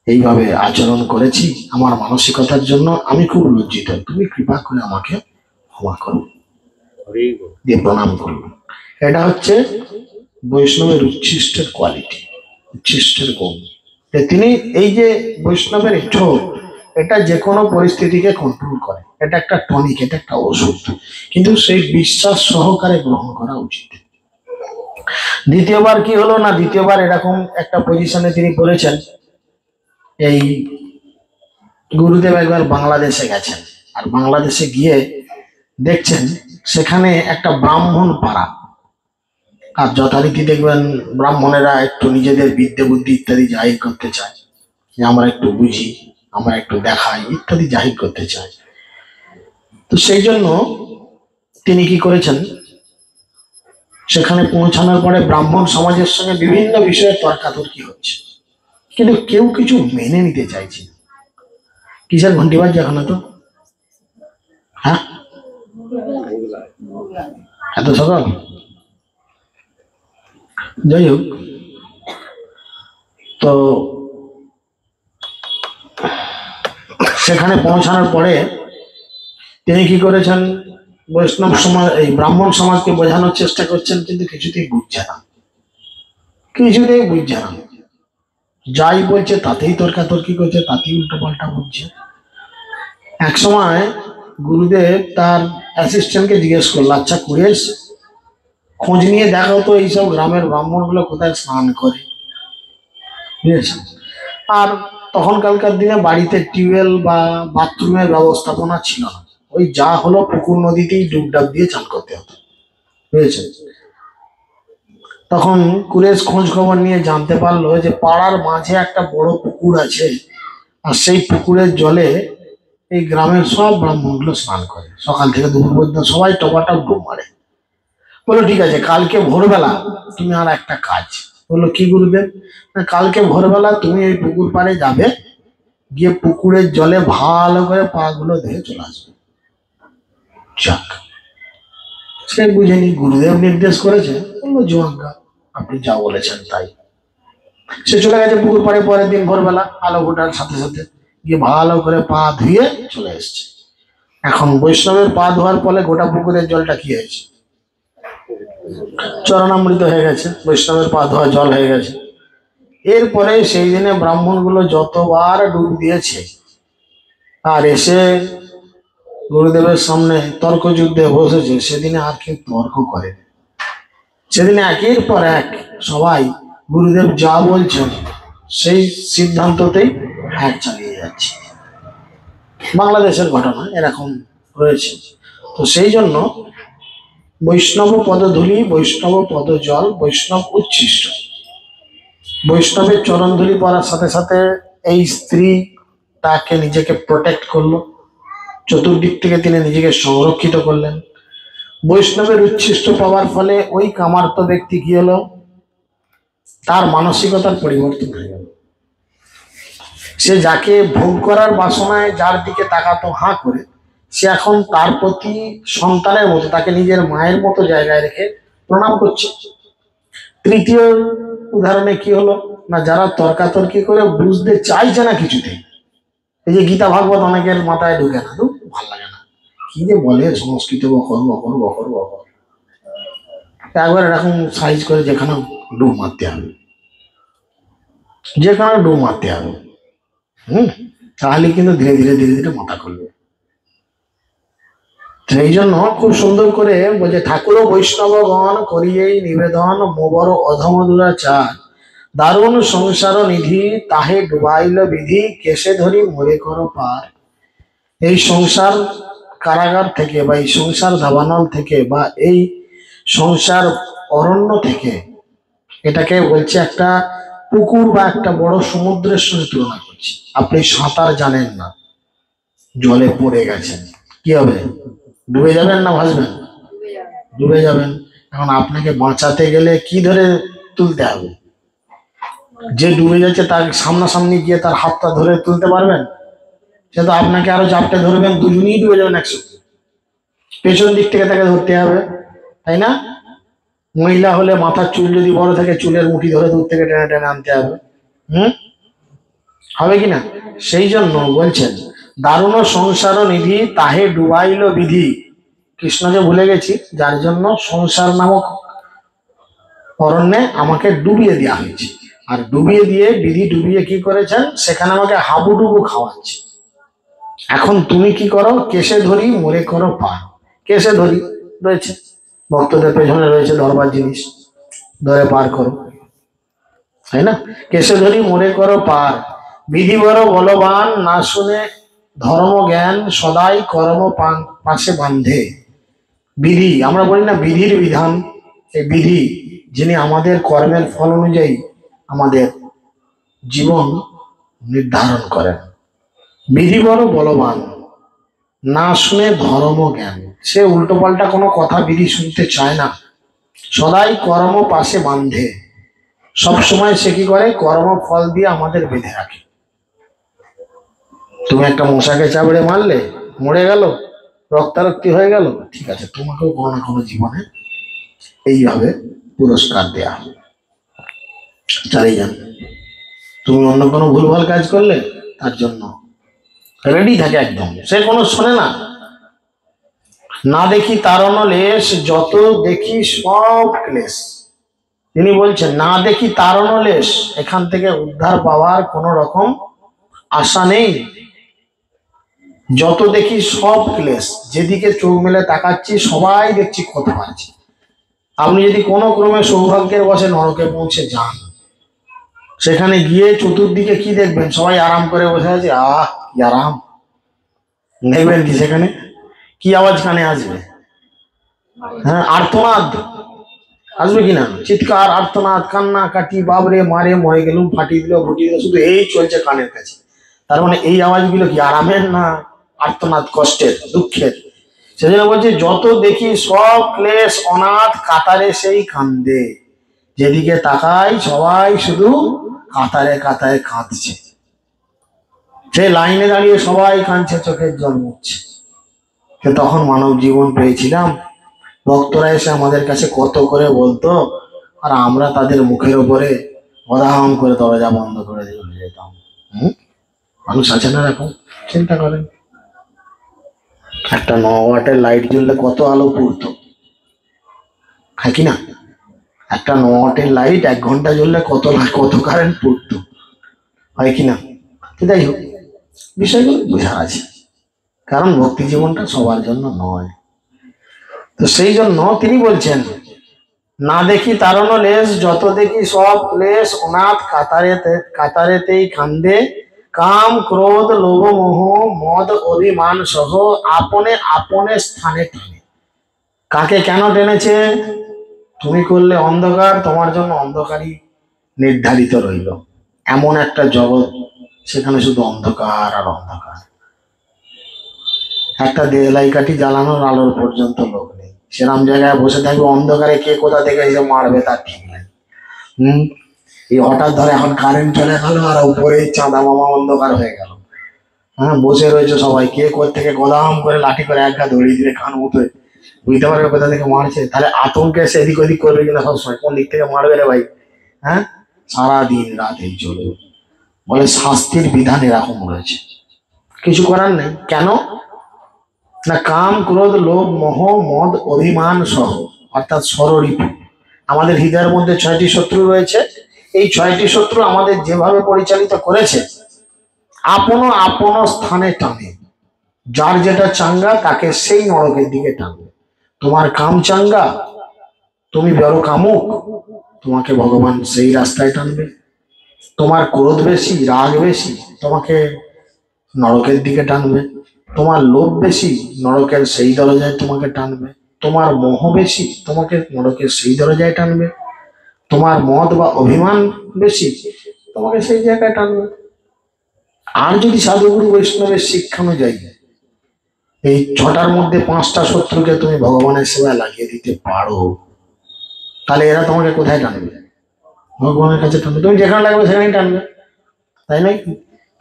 এইভাবে আচরণ করেছি, আমার মানসিকতার জন্য আমি খুব লজ্জিত, তুমি কৃপা করে আমাকে ক্ষমা করো, দিয়ে প্রণাম করলো। এটা হচ্ছে বৈষ্ণবের উচ্ছিষ্টের কোয়ালিটি, উচ্ছিষ্টের গুণ। তিনি এই যে বৈষ্ণবের ঠোঁট, এটা যে কোনো পরিস্থিতিকে কন্ট্রোল করে। এটা একটা টনিক, এটা একটা ওষুধ, কিন্তু সেই বিশ্বাস সহকারে গ্রহণ করা উচিত। দ্বিতীয়বার কি হলো না, দ্বিতীয়বার এরকম একটা পজিশনে তিনি পড়েছেন। এই গুরুদেব একবার বাংলাদেশে গেছেন, আর বাংলাদেশে গিয়ে দেখছেন সেখানে একটা ব্রাহ্মণ পাড়া, আর যথারীতি দেখবেন ব্রাহ্মণেরা একটু নিজেদের বিদ্যে বুদ্ধি ইত্যাদি জাহির করতে চায়, যে আমরা একটু বুঝি, আমরা একটু দেখাই ইত্যাদি জাহির করতে চায়। তো সেই জন্য তিনি কি করেছেন, সেখানে পৌঁছানোর পরে ব্রাহ্মণ সমাজের সঙ্গে বিভিন্ন বিষয়ে তর্কাতর্কি হচ্ছে, কিন্তু কেউ কিছু মেনে নিতে চাইছে। কিসের ঘন্টি বাজছে এখন? তো হ্যাঁ, এত সকাল? যাই হোক, তো সেখানে পৌঁছানোর পরে তিনি কি করেছেন, বৈষ্ণব সমাজ এই ব্রাহ্মণ সমাজকে বোঝানোর চেষ্টা করছেন, কিন্তু কিছুতেই বুঝছে না, কিছুতেই বুঝছে না। যাই বলছে তাতেই তর্কাতর্কি করছে, তাতেই উল্টো পাল্টা বুঝছে। এক সময় গুরুদেব তার অ্যাসিস্ট্যান্টকে জিজ্ঞেস করলো, আচ্ছা কুরেশ, খোঁজ নিয়ে দেখো তো এইসব গ্রামের ব্রাহ্মণ গুলো কোথায় স্নান করে, বুঝেছেন? আর তখনকালকার দিনে বাড়িতে টিউবওয়েল বা বাথরুমের ব্যবস্থাপনা ছিল না, ওই যা হলো পুকুর নদীতেই ডুবডাব দিয়ে চান করতে হতো, বুঝেছেন? তখন কুরেশ খোঁজ খবর নিয়ে জানতে পারলো যে পাড়ার মাঝে একটা বড় পুকুর আছে, আর সেই পুকুরের জলে এই গ্রামের সব ব্রাহ্মণগুলো স্নান করে, সকাল থেকে দুপুর পর্যন্ত সবাই টপাটপ ডুব মারে। বললো ঠিক আছে, কালকে ভোরবেলা তুমি আর একটা কাজ। বললো কি গুরুদেব? না, কালকে ভোরবেলা তুমি ওই পুকুর পাড়ে যাবে, গিয়ে পুকুরের জলে ভালো করে পা গুলো ধুয়ে চলে আসবে। যাক, সে বুঝেনি, গুরুদেব নির্দেশ করেছে, বললো জোয়াঙ্গা, আপনি যা বলেছেন তাই। সে চলে গেছে পুকুর পাড়ে, পরের দিন ভোরবেলা আলো ফোটার সাথে সাথে গিয়ে ভালো করে পা ধুয়ে চলে এসছে। এখন বৈষ্ণবের পা ধোয়ার ফলে গোটা পুকুরের জলটা কি হয়েছে? চরণামৃত হয়ে গেছে, বৈষ্ণবের পা ধোয়া জল হয়ে গেছে। এরপরে সেই দিনে ব্রাহ্মণগুলো যতবার ডুব দিয়েছে আর এসে গুরুদেবের সামনে তর্ক যুদ্ধে বসেছে, সেদিনে আর কেউ তর্ক করে, সেদিনে একের পর এক সবাই গুরুদেব যা বলছেন সেই সিদ্ধান্ততেই হ্যাঁ চালিয়ে যাচ্ছে। বাংলাদেশের ঘটনা এরকম রয়েছে। তো সেই জন্য বৈষ্ণব পদধূলি, বৈষ্ণব পদজল, বৈষ্ণব উচ্ছিষ্ট। বৈষ্ণবের চরণধূলি পড়ার সাথে সাথে এই স্ত্রী তাকে নিজেকে প্রোটেক্ট করলো, চতুর্দিক থেকে তিনি নিজেকে সংরক্ষিত করলেন। বৈষ্ণবের উচ্ছিষ্ট পাওয়ার ফলে ওই কামার্ত ব্যক্তি কি হলো, তার মানসিকতার পরিবর্তন হয়ে গেল। সে যাকে ভোগ করার বাসনায় যার দিকে তাকাতো হাঁ করে, সে এখন তার প্রতি সন্তানের মতো, তাকে নিজের মায়ের মতো জায়গায় রেখে প্রণাম করছে। তৃতীয় উদাহরণে কি হলো না, যারা তর্কাতর্কি করে বুঝতে চাইছে না কিছুতেই, এই যে গীতা ভাগবত অনেকের মাথায় ঢুকে না, ভালো লাগে না, কি যে বলে সংস্কৃত বকর বকর বকর বকর, একবার এরকম সাইজ করে যেখানে ডুব মারতে হবে, যেখানে ডুব মারতে হবে, তাহলে কিন্তু ধীরে ধীরে ধীরে ধীরে মাথা খুলবে। সেই জন্য খুব সুন্দর করে বলছে, ঠাকুর বৈষ্ণবগণ করিয়েই নিবেদন মোবর অধম দুরাচার, দারুণ সংসার নিধি তাহে ডুবাইল বিধি, কেসে ধরি মরে করো পার। এই সংসার কারাগার থেকে বা এই সংসার দাবানল থেকে বা এই সংসার অরণ্য থেকে, এটাকে বলছে একটা পুকুর বা একটা বড় সমুদ্রের সঙ্গে তুলনা করছি। আপনি সাঁতার জানেন না, জলে পড়ে গেছেন, কি হবে? ডুবে যাবেন না ভাসবেন? ডুবে যাবেন। এখন আপনাকে বাঁচাতে গেলে কি ধরে তুলতে হবে? যে ডুবে যাচ্ছে তার সামনাসামনি গিয়ে তার হাতটা ধরে তুলতে পারবেন? সে তো আপনাকে আরো চাপটে ধরবেন, দুজনেই ডুবে যাবেন একসাথে। পেছন দিক থেকে তাকে ধরতে হবে, তাই না? মহিলা হলে মাথার চুল যদি বড় থাকে, চুলের মুঠি ধরে দূর থেকে টেনে টেনে আনতে হবে। হবে কিনা? সেই জন্য বলছেন, দারুণ সংসার নিধি তাহে ডুবাইল বিধি। কৃষ্ণকে ভুলে গেছি, যার জন্য সংসার নামক অরণ্যে আমাকে ডুবিয়ে দেওয়া হয়েছে, আর ডুবিয়ে দিয়ে বিধি ডুবিয়ে কি করেছেন, সেখানে আমাকে হাবুডুবু খাওয়াচ্ছে। এখন তুমি কি করো, কেসে ধরি মরে করো পার। কেসে ধরি রয়েছে, ভক্তদের পেছনে রয়েছে ধরবার জিনিস, ধরে পার করো, তাই না? কেসে ধরি মরে করো পার, বিধি বড় বলবান না শুনে ধর্ম জ্ঞান সদাই কর্ম পাশে বান্ধে। বিধি, আমরা বলি না বিধির বিধান, এই বিধি যিনি আমাদের কর্মের ফল অনুযায়ী আমাদের জীবন নির্ধারণ করেন। বিধি বড় বলবান, না শুনে ধর্ম জ্ঞান। সে উল্টো পাল্টা কোনো কথা বিধি শুনতে চায় না, সদাই কর্ম পাশে বাঁধে। সব সময় সে কি করে, কর্ম ফল দিয়ে আমাদের বেঁধে রাখে। তুমি একটা মশাকে চাবড়ে মারলে, মরে গেল, রক্তারক্তি হয়ে গেল, ঠিক আছে, তোমাকেও কোনো না কোনো জীবনে এইভাবে পুরস্কার দেয়া হবে, চালিয়ে যান। তুমি অন্য কোনো ভুলভাল কাজ করলে তার জন্য রেডি থাকে একদম, সে কোনো শোনে না। না দেখি তারণ লেশ, যত দেখি সব ক্লেশ। তিনি বলছেন না দেখি তারণ লেশ, এখান থেকে উদ্ধার পাওয়ার কোন রকম আশা নেই। যত দেখি সব ক্লেশ, যেদিকে চোখ মেলে তাকাচ্ছি সবাই দেখছি কত পাচ্ছি। আপনি যদি কোনো ক্রমে সৌভাগ্যের বসে নরকে পৌঁছে যান, সেখানে গিয়ে চতুর্দিকে কি দেখবেন, সবাই আরাম করে বসে আছে, আহ কি আরাম। দেখবেন কি সেখানে কি আওয়াজ কানে আসবে? হ্যাঁ, আর্তনাদ আসবে কিনা, চিৎকার, আর্তনাদ, কান্না কাটি, বাবরে মারে, মরে গেলুম, ফাটিয়ে দিল, ফুটিয়ে দিল, শুধু এই চলছে কানের কাছে। তার মানে এই আওয়াজগুলো কি আরামের না আর্তনাদ, কষ্টের, দুঃখের? সেজন্য বলছে যত দেখি সব ক্লেশ, অনাথ কাতারে সেই কান্দে। যেদিকে তাকাই সবাই শুধু কাতারে কাতারে কাঁদছে, সে লাইনে দাঁড়িয়ে সবাই কাঁদছে, চোখের জল মুছছে। তখন মানব জীবন পেয়েছিলাম, ভক্তরা এসে আমাদের কাছে কত করে বলতো, আর আমরা তাদের মুখের উপরে অধাহন করে দরজা বন্ধ করে দিয়ে চলে যেতাম। মানুষ আছে না এরকম? চিন্তা করেন, একটা 9 ওয়াটের লাইট জ্বললে কত আলো পুড়তো, হ্যাঁ কি না? একটা 9 ওয়াটের লাইট 1 ঘন্টা জ্বললে কত কত কারেন্ট পুড়তো, হয় কিনা? যাই হোক, বিষয়গুলো বোঝা আছে, কারণ ভক্তি জীবনটা সবার জন্য নয়। তো সেই জন্য তিনি বলছেন না দেখি তারণ লেশ, যত দেখি সব ক্লেশ, অনাথ কাতারেতেই কান্দে। কাম ক্রোধ লোভ মোহ মদ অভিমান সহ, আপনে আপনে স্থানে টানে। কাকে কেন টেনেছে? তুমি করলে অন্ধকার, তোমার জন্য অন্ধকারই নির্ধারিত রইল। এমন একটা জগৎ, সেখানে শুধু অন্ধকার আর অন্ধকার। একটা দেলাই কাঠি জ্বালানোর আলোর পর্যন্ত লোক নেই, সেরকম জায়গায় বসে থাকবে অন্ধকারে, কে কোথা থেকে এসে মারবে তার ঠিক নাই। এই হঠাৎ ধরে এখন কারেন্ট চলে গেল, আর উপরে চাঁদা মামা অন্ধকার হয়ে গেল। হ্যাঁ, বসে রয়েছে সবাই, কে কোথেকে গোদাম করে লাঠি করে এক ঘা দড়িয়ে দিলে কান মুঠোয়, বুঝতে পারবে কোথা থেকে মারছে। তাহলে আতঙ্কে এসে এদিক ওদিক করবে কিনা সবসময়, কোন দিক থেকে মারবে রে ভাই। হ্যাঁ, সারাদিন রাত এই চলবে। বলে শাস্তির বিধান এরকম রয়েছে, কিছু করার নেই। কেন না, কাম ক্রোধ লোভ মোহ মদ অভিমান সহ, অর্থাৎ ষড়রিপু। আমাদের হৃদয়ের মধ্যে 6টি শত্রু রয়েছে। এই 6টি শত্রু আমাদের যেভাবে পরিচালিত করেছে, আপন আপন স্থানে টানে। যার যেটা চাঙ্গা তাকে সেই নরকের দিকে টানবে। তোমার কাম চাঙ্গা, তুমি বড় কামুক, তোমাকে ভগবান সেই রাস্তায় টানবে। তোমার ক্রোধ বেশি, রাগ বেশি, তোমাকে নরকের দিকে টানবে। তোমার লোভ বেশি, নরকের সেই দরজায় তোমাকে টানবে। তোমার মোহ বেশি, তোমাকে নরকের সেই দরজায় টানবে। তোমার মদ বা অভিমান বেশি, তোমাকে সেই জায়গায় টানবে। আর যদি সাধুগুরু বৈষ্ণবের শিক্ষা অনুযায়ী এই 6টার মধ্যে 5টা শত্রুকে তুমি ভগবানের সেবায় লাগিয়ে দিতে পারো, তাহলে এরা তোমাকে কোথায় টানবে? ভগবানের কাছে টানবে। তুমি যেখানে লাগবে সেখানেই টানবে, তাই নয়?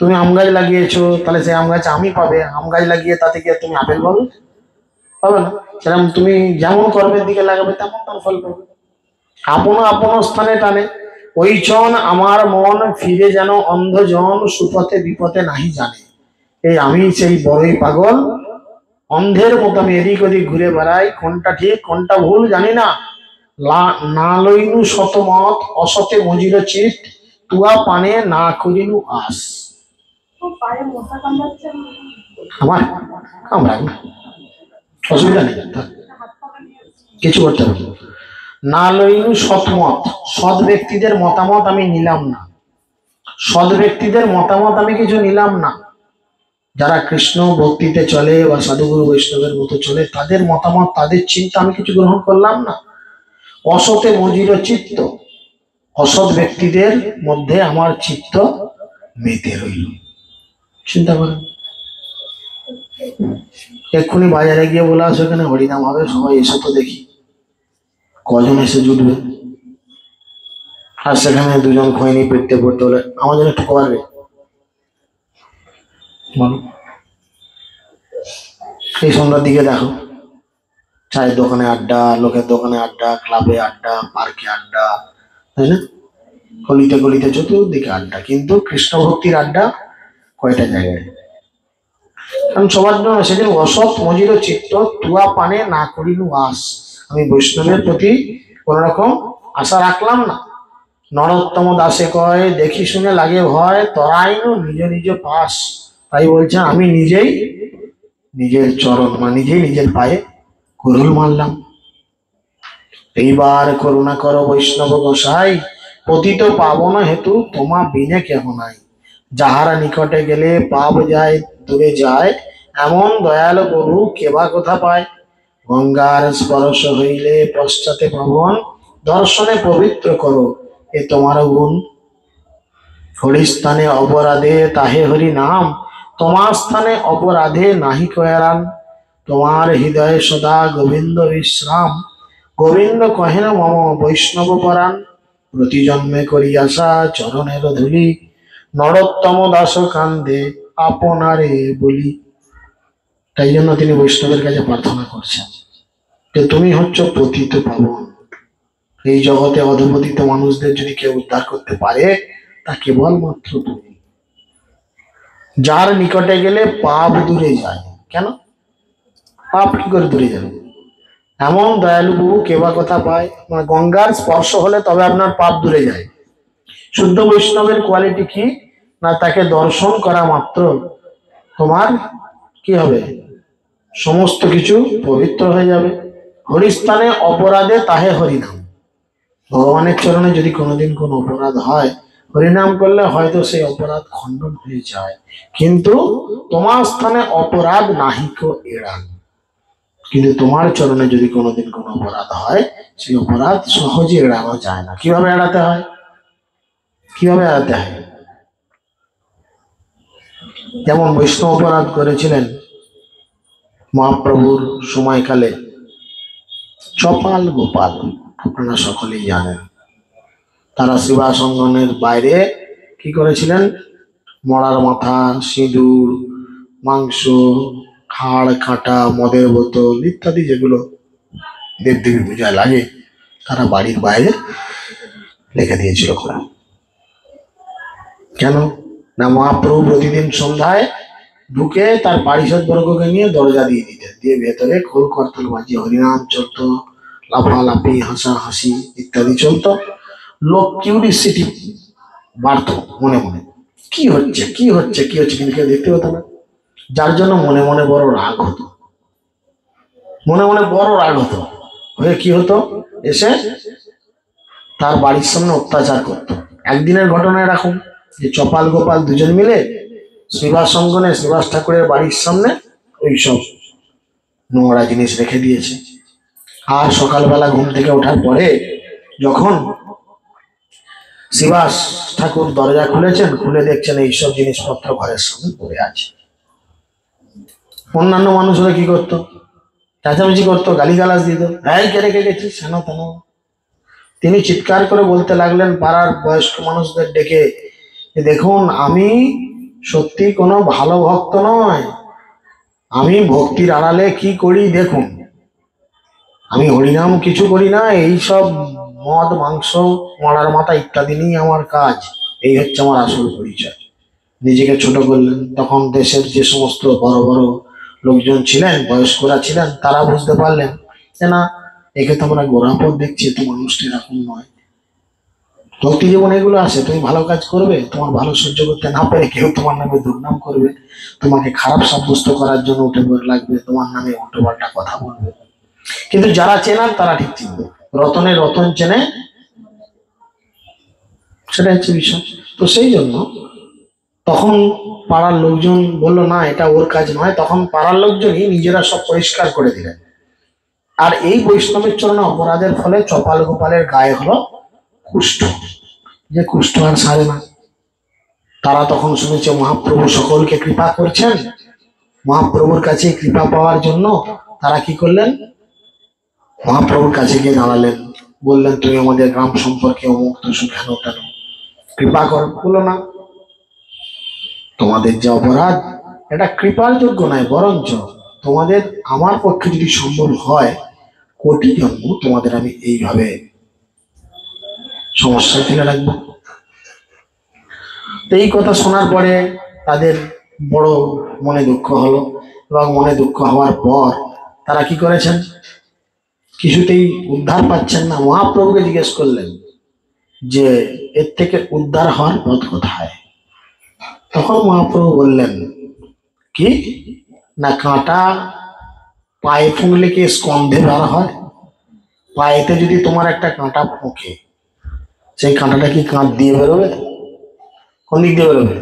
তুমি আম গাছ লাগিয়েছো, তাহলে সেই আম গাছ আমি পাবে। আম গাছ লাগিয়ে তাতে গিয়ে তুমি আপেল পাবে? পাবে না। সেরকম তুমি যেমন কর্মের দিকে লাগাবে তেমন তার ফল পাবে। আপন আপন স্থানে টানে। ওই চন আমার মন ফিরে যেন অন্ধজন, সুপথে বিপথে নাহি জানে। এই আমি সেই বড়ই পাগল, অন্ধের মতো আমি এদিক ওদিক ঘুরে বেড়াই, কোনটা ঠিক কোনটা ভুল জানি না। না লইনু শতমত, অসতে মজির চিত, তুয়া পানে না করিনু আস। আমার কামড়াক না, অসুবিধা নেই, কিছু করতে হবে না। লইনু সৎমত, সৎ ব্যক্তিদের মতামত আমি নিলাম না। সৎ ব্যক্তিদের মতামত আমি কিছু নিলাম না। যারা কৃষ্ণ ভক্তিতে চলে বা সাধুগুরু বৈষ্ণবের মতো চলে, তাদের মতামত, তাদের চিন্তা আমি কিছু গ্রহণ করলাম না। অসতে মজির চিত্ত, অসৎ ব্যক্তিদের মধ্যে আমার চিত্ত মেতে রইল। চিন্তা করেন, এক্ষুনি বাজারে গিয়ে বলে আসো এখানে হরিনাম হবে, সবাই এসে তো দেখি, কজন এসে জুটবে? আর সেখানে দুজন খৈনি পেটতে পড়তে হলে আমার জন্য একটু পারবে বলো? এই সন্ধ্যার দিকে দেখো, চায়ের দোকানে আড্ডা, লোকের দোকানে আড্ডা, ক্লাবে আড্ডা, পার্কে আড্ডা, তাই না? গলিতে গলিতে চতুর্দিকে আড্ডা, কিন্তু কৃষ্ণ ভক্তির আড্ডা কয়টা জায়গায়? কারণ সবার জন্য সেদিন অসৎ মজির চিত্ত তুয়া পানে না করিনু আস। আমি বৈষ্ণবের প্রতি কোন রকম আশা রাখলাম না। নরোত্তম দাসে কয়, দেখি শুনে লাগে ভয়, তরাইনু নিজ নিজ পাশ। তাই বলছেন আমি নিজেই নিজের চরণ বা নিজেই নিজের পায়ে কুরুল মারলাম। এইবার করুণা করো বৈষ্ণব গোসাই, পতিত পাবন হেতু তোমা বিনে কেহ নাই। যাহারা নিকটে গেলে পাপ যায় দূরে যায়, এমন দয়াল প্রভু কেবা কথা পায়। গঙ্গার স্পর্শ হইলে পশ্চাতে পাবন, দর্শনে পবিত্র করো এ তোমার গুণ। হরিস্থানে অপরাধে তাহে হরি নাম, তোমার স্থানে অপরাধে নাহি কয়ারান। তোমার হৃদয়ে সদা গোবিন্দ বিশ্রাম, গোবিন্দ কহেন মম বৈষ্ণব পরাণ। প্রতি জন্মে করি আশা চরণের ধুলি, নরোত্তম দাস কান্দে আপনারে বলি। তাই জন্য তিনি বৈষ্ণবের কাছে প্রার্থনা করছেন যে তুমি হচ্ছ পতিত পাবন। এই জগতে অধপতিত মানুষদের যদি কেউ উদ্ধার করতে পারে তা কেবলমাত্র তুমি। যার নিকটে গেলে পাপ দূরে যায়। কেন পাপ কি করে দূরে যাবে? এমন দয়ালু প্রভু কেবা কথা পায়, মানে গঙ্গার স্পর্শ হলে তবে আপনার পাপ দূরে যায়। শুদ্ধ বৈষ্ণবের কোয়ালিটি কি না, তাকে দর্শন করা মাত্র তোমার কি হবে? সমস্ত কিছু পবিত্র হয়ে যাবে। হরিস্থানে অপরাধে তাহে হরিনাম। ভগবানের চরণে যদি কোনোদিন কোনো অপরাধ হয়, হরিনাম করলে হয়তো সেই অপরাধ খণ্ডন হয়ে যায়, কিন্তু তোমার স্থানে অপরাধ নাহিক এড়ান। কিন্তু তোমার চরণে যদি কোনোদিন কোনো অপরাধ হয়, সেই অপরাধ সহজে এড়ানো যায় না। কিভাবে এড়াতে হয়? কিভাবে এড়াতে হয়? যেমন বৈষ্ণব অপরাধ করেছিলেন মহাপ্রভুর সময়কালে চপাল গোপাল, আপনারা সকলেই জানেন। তারা শিবাসঙ্গনের বাইরে কি করেছিলেন? মরার মাথা, সিঁদুর, মাংস, খাড় কাটা, মদের বোতল ইত্যাদি যেগুলো দেবদেবী পূজায় লাগে, তারা বাড়ির বাইরে রেখে দিয়েছিল। কেন না, মহাপ্রভু প্রতিদিন সন্ধ্যায় ঢুকে তার পারিষদ বর্গকে নিয়ে দরজা দিয়ে দিতেন, দিয়ে ভেতরে খোল করতাল বাজিয়ে হরিনাম চলতো, লাফালাফি হাসাহাসি ইত্যাদি চলতো। লোক কিউরিসিটি বাড়তো মনে মনে, কি হচ্ছে কি হচ্ছে কি হচ্ছে, কিন্তু কেউ দেখতে পেত না। যার জন্য মনে মনে বড় রাগ হতো, মনে মনে বড় রাগ হতো। হয়ে কি হতো, এসে তার বাড়ির সামনে অত্যাচার করতো। একদিনের ঘটনা এরকম যে চপাল গোপাল দুজন মিলে শ্রীবাসঙ্গনে শ্রীবাস ঠাকুরের বাড়ির সামনে ওই সব নোংরা জিনিস রেখে দিয়েছে। আর সকালবেলা ঘুম থেকে ওঠার পরে যখন শ্রীবাস ঠাকুর দরজা খুলেছেন, খুলে দেখছেন এইসব জিনিসপত্র ঘরের সামনে পড়ে আছে। অন্যান্য মানুষরা কি করতো? চেঁচামেচি করতো, গালিগালাজ দিত, এই কে রেখে গেছিস হেন তেন। তিনি চিৎকার করে বলতে লাগলেন পাড়ার বয়স্ক মানুষদের ডেকে, দেখুন আমি সত্যি কোনো ভালো ভক্ত নয়, আমি ভক্তির আড়ালে কি করি দেখুন, আমি হরিনাম কিছু করি না, এই সব মদ মাংস মরার মাথা ইত্যাদি নিয়ে আমার কাজ, এই হচ্ছে আমার আসল পরিচয়। নিজেকে ছোট করলেন। তখন দেশের যে সমস্ত বড় বড় লোকজন ছিলেন, বয়স্করা ছিলেন, তারা বুঝতে পারলেন যে না, একে তো আমরা গোড়াপদ দেখছি, তো মানুষটি এরকম নয়। ভক্তি জীবনে এগুলো আছে, তুমি ভালো কাজ করবে, তোমার ভালো সহ্য করতে না পেরে কেউ তোমার নামে দুর্নাম করবে, তোমাকে খারাপ সাব্যস্ত করার জন্য উঠে পড়ে লাগবে, তোমার নামে উল্টোপাল্টা কথা বলবে। কিন্তু যারা চেনার তারা ঠিক চিনবে, রতনে রতন চেনে, সেটা হচ্ছে বিষয়। তো সেই জন্য তখন পাড়ার লোকজন বললো না এটা ওর কাজ নয়, তখন পাড়ার লোকজনই নিজেরা সব পরিষ্কার করে দিলেন। আর এই বৈষ্ণবের চরণে অপরাধের ফলে চপাল গোপালের গায়ে হলো কুষ্ঠ, যে কুষ্ঠ আর সারে না। তারা তখন শুনেছে মহাপ্রভু সকলকে কৃপা করছেন, মহাপ্রভুর কাছে কৃপা পাওয়ার জন্য তারা কি করলেন, মহাপ্রভুর কাছে গিয়ে দাঁড়ালেন, বললেন তুমি আমাদের গ্রাম সম্পর্কে অমুক দোষ কেন কেন কৃপা করো। বলো না, তোমাদের যে অপরাধ এটা কৃপার যোগ্য নয়, বরঞ্চ তোমাদের আমার পক্ষে যদি সম্ভব হয় কোটি জন্ম তোমাদের আমি এইভাবে সমস্যায় ফেলে রাখবো। তো এই কথা শোনার পরে তাদের বড় মনে দুঃখ হলো, এবং মনে দুঃখ হওয়ার পর তারা কি করেছেন, কিছুতেই উদ্ধার পাচ্ছেন না, মহাপ্রভুকে জিজ্ঞেস করলেন যে এর থেকে উদ্ধার হওয়ার পথ কোথায়। তখন মহাপ্রভু বললেন কি না, কাঁটা পায়ে ফুঁকলে কি স্কন্ধে বার হয়? পায়েতে যদি তোমার একটা কাঁটা ফুঁকে, সেই কাঁটাটা কি কাঁধ দিয়ে বেরোবে? কোন দিক দিয়ে বেরোবে?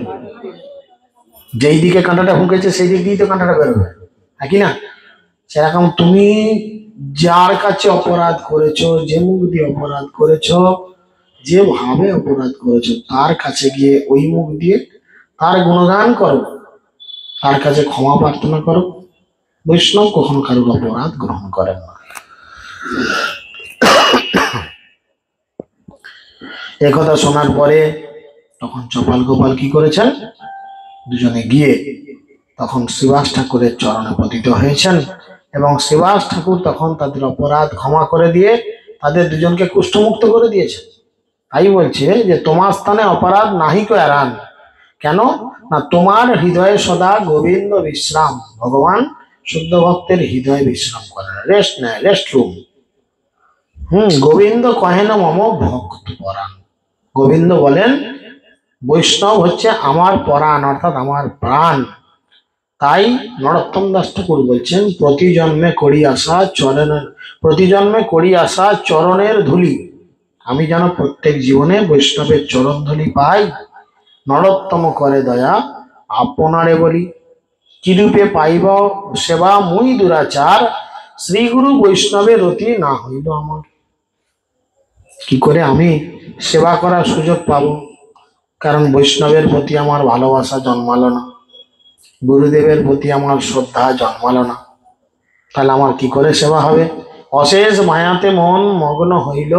যেই দিকে কাঁটাটা ফুঁকেছে সেই দিক দিয়ে তো কাঁটাটা বেরোবে, নাকি না? সেরকম তুমি যার কাছে অপরাধ করেছো, যে মুখ দিয়ে অপরাধ করেছো, যেভাবে অপরাধ করেছো, তার কাছে গিয়ে ওই মুখ দিয়ে তার গুণগান করো, তার কাছে ক্ষমা প্রার্থনা করো। বৈষ্ণব কখনো কারোর অপরাধ গ্রহণ করেন না। একথা শোনার পরে তখন চপাল গোপাল কি করেছেন, দুজনে গিয়ে তখন শ্রীবাস ঠাকুরের চরণে পতিত হয়েছেন, এবং শ্রীবাস ঠাকুর তখন তাদের অপরাধ ক্ষমা করে দিয়ে তাদের দুজনকে কুষ্ঠমুক্ত করে দিয়েছেন। তাই বলছে যে তোমার স্থানে অপরাধ নাহিক এরান, কেন না তোমার হৃদয়ে সদা গোবিন্দ বিশ্রাম, ভগবান শুদ্ধ ভক্তের হৃদয়ে বিশ্রাম করেন, রেস্ট নেয়, রেস্ট রুম। গোবিন্দ কহেন মম ভক্ত পরাণ, গোবিন্দ বলেন বৈষ্ণব হচ্ছে আমার পরাণ, অর্থাৎ আমার প্রাণ। তাই নরোত্তম দাস ঠাকুর বলছেন প্রতি জন্মে করি আসা চরণের ধুলি, আমি যেন প্রত্যেক জীবনে বৈষ্ণবের চরণ ধুলি পাই। নরোত্তম করে দয়া আপনারে বলি, কিরূপে পাইব সেবা মুই দুরাচার, শ্রী গুরু বৈষ্ণবের অতি না হইল আমার। কি করে আমি সেবা করার সুযোগ পাবো? কারণ বৈষ্ণবের প্রতি আমার ভালোবাসা জন্মালো না, গুরুদেবের প্রতি আমার শ্রদ্ধা জন্মালো না, তাহলে আমার কি করে সেবা হবে? অশেষ মায়াতে মন মগ্ন হইল,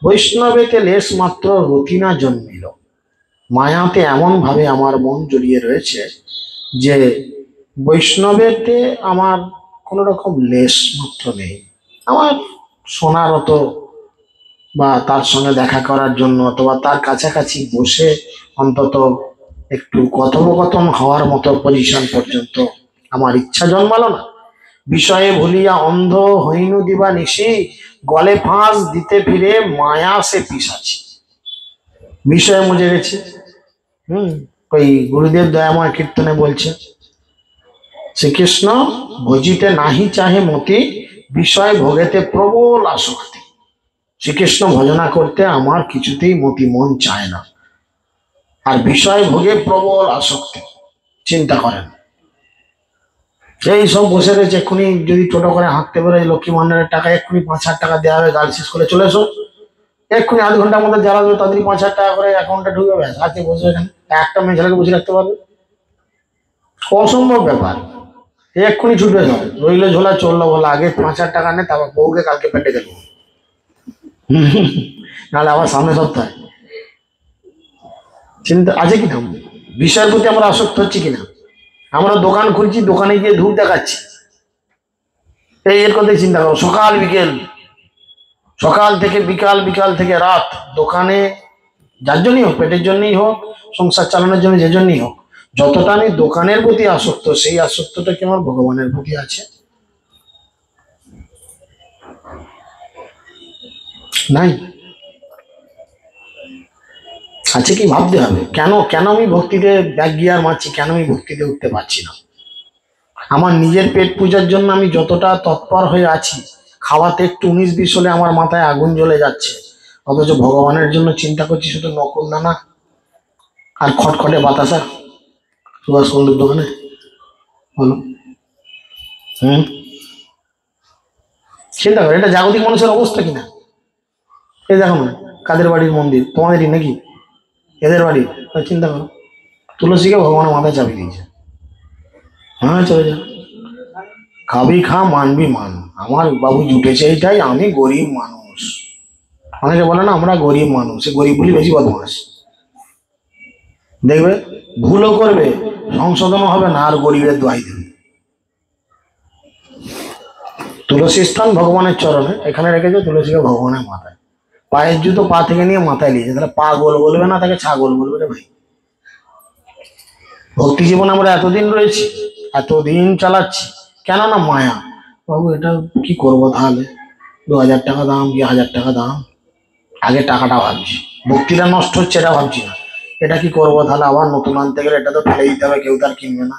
বৈষ্ণবেতে লেশ মাত্র রতি না জন্মিল। মায়াতে এমন ভাবে আমার মন জড়িয়ে রয়েছে যে বৈষ্ণবেতে আমার কোন রকম লেশ মাত্র নেই। আমার শোনার অত বা তার সঙ্গে দেখা করার জন্য অথবা তার কাছাকাছি বসে অন্তত একটু কথোপকথন হওয়ার মতো পজিশন পর্যন্ত আমার ইচ্ছা জন্মালো না। বিষয়ে ভুলিয়া অন্ধ হইনু দিবা নিশি, গলে ফাঁস দিতে ফিরে মায়া সে পিসাছি। বিষয়ে মজে গেছি। ওই গুরুদেব দয়াময় কীর্তনে বলছে শ্রীকৃষ্ণ ভজিতে নাহি চাহে মতি, বিষয় ভোগেতে প্রবল আসক্তি। শ্রীকৃষ্ণ ভজনা করতে আমার কিছুতেই মতি মন চায় না, আর বিষয় ভোগে প্রবল আসক্তি। চিন্তা করেন, এই সব বসে রয়েছে, এক্ষুনি যদি টোটো করে হাঁটতে পারে লক্ষ্মী ভান্ডারের টাকা এক্ষুনি 5,000 টাকা দেওয়া হবে, গার্লস স্কুলে চলে এসো, এক্ষুনি আধ ঘন্টার মধ্যে যারা দেবে তাদেরই 5,000 টাকা করে অ্যাকাউন্টে ঢুকে ব্যাস, আজকে বসে এখানে একটা মেয়ে ছেলেকে বসে রাখতে পারবে? অসম্ভব ব্যাপার। এক্ষুনি ছুটবে সব, রইলো ঝোলা চললো বলা, আগে 5,000 টাকা নে, তারপর বউকে কালকে পেটে দেবো, নাহলে আবার সামনে সপ্তাহে। চিন্তা আছে কিনা? বিষয়ের প্রতি আমরা আসক্ত হচ্ছি কিনা? আমরা দোকান খুলছি, দোকানে গিয়ে ধূপ দেখাচ্ছি, এই এর কথাই চিন্তা করো। সকাল থেকে বিকাল, বিকাল থেকে রাত দোকানে, যার জন্যই হোক, পেটের জন্যই হোক, সংসার চালানোর জন্য, যে জন্যই হোক, যতটা আমি দোকানের প্রতি আসক্ত, সেই আসক্তটা কি আমার ভগবানের প্রতি আছে? নাই। আছে কি? ভাবতে হবে। কেন আমি ভক্তিতে ব্যাক গিয়ার মারছি, কেন আমি ভক্তিতে উঠতে পারছি না? আমার নিজের পেট পূজার জন্য আমি যতটা তৎপর হয়ে আছি, খাওয়াতে একটু 19-20 হলে আমার মাথায় আগুন জ্বলে যাচ্ছে, অথচ ভগবানের জন্য চিন্তা করছি শুধু নকুল দানা আর খটখটে বাতাসা। সুভাষ কুণ্ডুর দোকানে? বলো। চিন্তা করো, এটা জাগতিক মানুষের অবস্থা কিনা। এই দেখো না, কাদের বাড়ির মন্দির? তোমাদেরই নাকি? এদের বাড়ির? চিন্তা করো, তুলসীকে ভগবানের মাথায় চাপিয়ে দিয়েছে। হ্যাঁ, চলে যা, খাবি খা, মানবি মান, আমার বাবু জুটেছে এইটাই, আমি গরিব মানুষ। অনেকে বলে না আমরা গরিব মানুষ, গরিব বলি বেশি বদমাস। দেখবে ভুলও করবে, সংশোধনও হবে না, আর গরিবের দোহাই দেবে। তুলসী স্থান ভগবানের চরণে, এখানে রেখেছে তুলসীকে ভগবানের মাথায়। পায়ের জুতো পা থেকে নিয়ে মাথায় নিয়েছে, তাহলে পা গোল বলবে না, তাকে ছাগল বলবে রে ভাই। ভক্তি জীবন আমরা এতদিন রয়েছি, এতদিন চালাচ্ছি, কেন না মায়া। বাবু এটা কি করবো তাহলে, 2000 টাকা দাম কি 1000 টাকা দাম, আগে টাকাটা ভাবছি। ভক্তিটা নষ্ট হচ্ছে এটা ভাবছি না, এটা কি করবো তাহলে, আবার নতুন আনতে গেলে এটা তো ফেলে দিতে হবে, কেউ তার কিনবে না,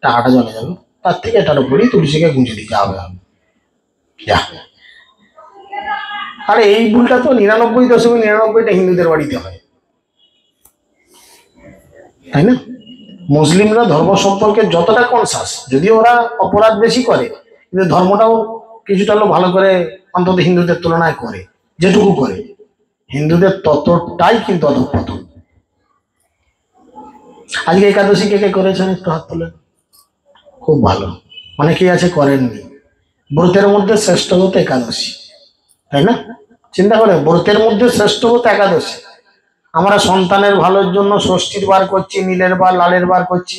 টাকাটা চলে যাবে। তার থেকে এটার উপরেই তুলসীকে গুঁজে দিতে হবে। যা, আরে এই ভুলটা তো 99.99টা হিন্দুদের বাড়িতে হয়, তাই না? মুসলিমরা ধর্ম সম্পর্কে যতটা কনসাস, যদিও ওরা অপরাধ বেশি করে, কিন্তু ধর্মটাও কিছুটা হলো ভালো করে, অন্তত হিন্দুদের তুলনায় করে, যেটুকু করে। হিন্দুদের ততটাই কিন্তু অধঃপতন। আজকে একাদশী কে কে করেছেন একটু হাত তোলেন। খুব ভালো, অনেকেই আছে করেননি। ব্রতের মধ্যে শ্রেষ্ঠ ব্রত একাদশী, তাই না? চিন্তা করে, ব্রতের মধ্যে শ্রেষ্ঠ ব্রত একাদশী। আমরা সন্তানের ভালোর জন্য ষষ্ঠীর বার করছি, নীলের বার, লালের বার করছি,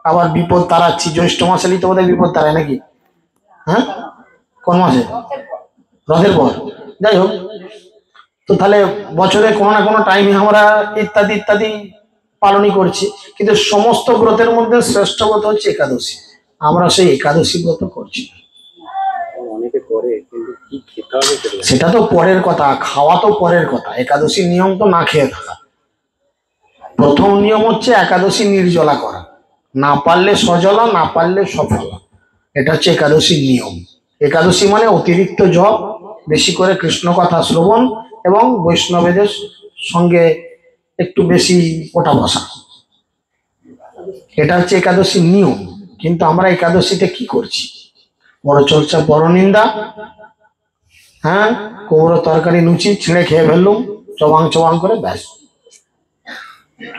আবার বিপদ তাড়াচ্ছি। জ্যৈষ্ঠ মাসে তো বোধহয় বিপদ তাড়ায় নাকি? হ্যাঁ, কোন মাসে? রথের পর। যাই হোক, তো তাহলে বছরে কোনো না কোনো টাইমে আমরা ইত্যাদি ইত্যাদি পালনই করছি, কিন্তু সমস্ত ব্রতের মধ্যে শ্রেষ্ঠ ব্রত হচ্ছে একাদশী। আমরা সেই একাদশী ব্রত করছি। সেটা তো পরের কথা, খাওয়া তো পরের কথা। একাদশীর নিয়ম তো না খেয়ে থাকা। প্রথম নিয়ম হচ্ছে একাদশী নির্জলা করা, না পারলে সজলা, না পারলে সফলা। এটা হচ্ছে একাদশীর নিয়ম। একাদশী মানে অতিরিক্ত জপ, বেশি করে কৃষ্ণ কথা শ্রবণ, এবং বৈষ্ণবেদের সঙ্গে একটু বেশি ওঠা বসা। এটা হচ্ছে একাদশীর নিয়ম। কিন্তু আমরা একাদশীতে কি করছি? বড় চর্চা, বড় নিন্দা, হ্যাঁ, কুমড়ো তরকারি লুচি ছিঁড়ে খেয়ে ফেললুম চবাং চবাং করে, ব্যাস।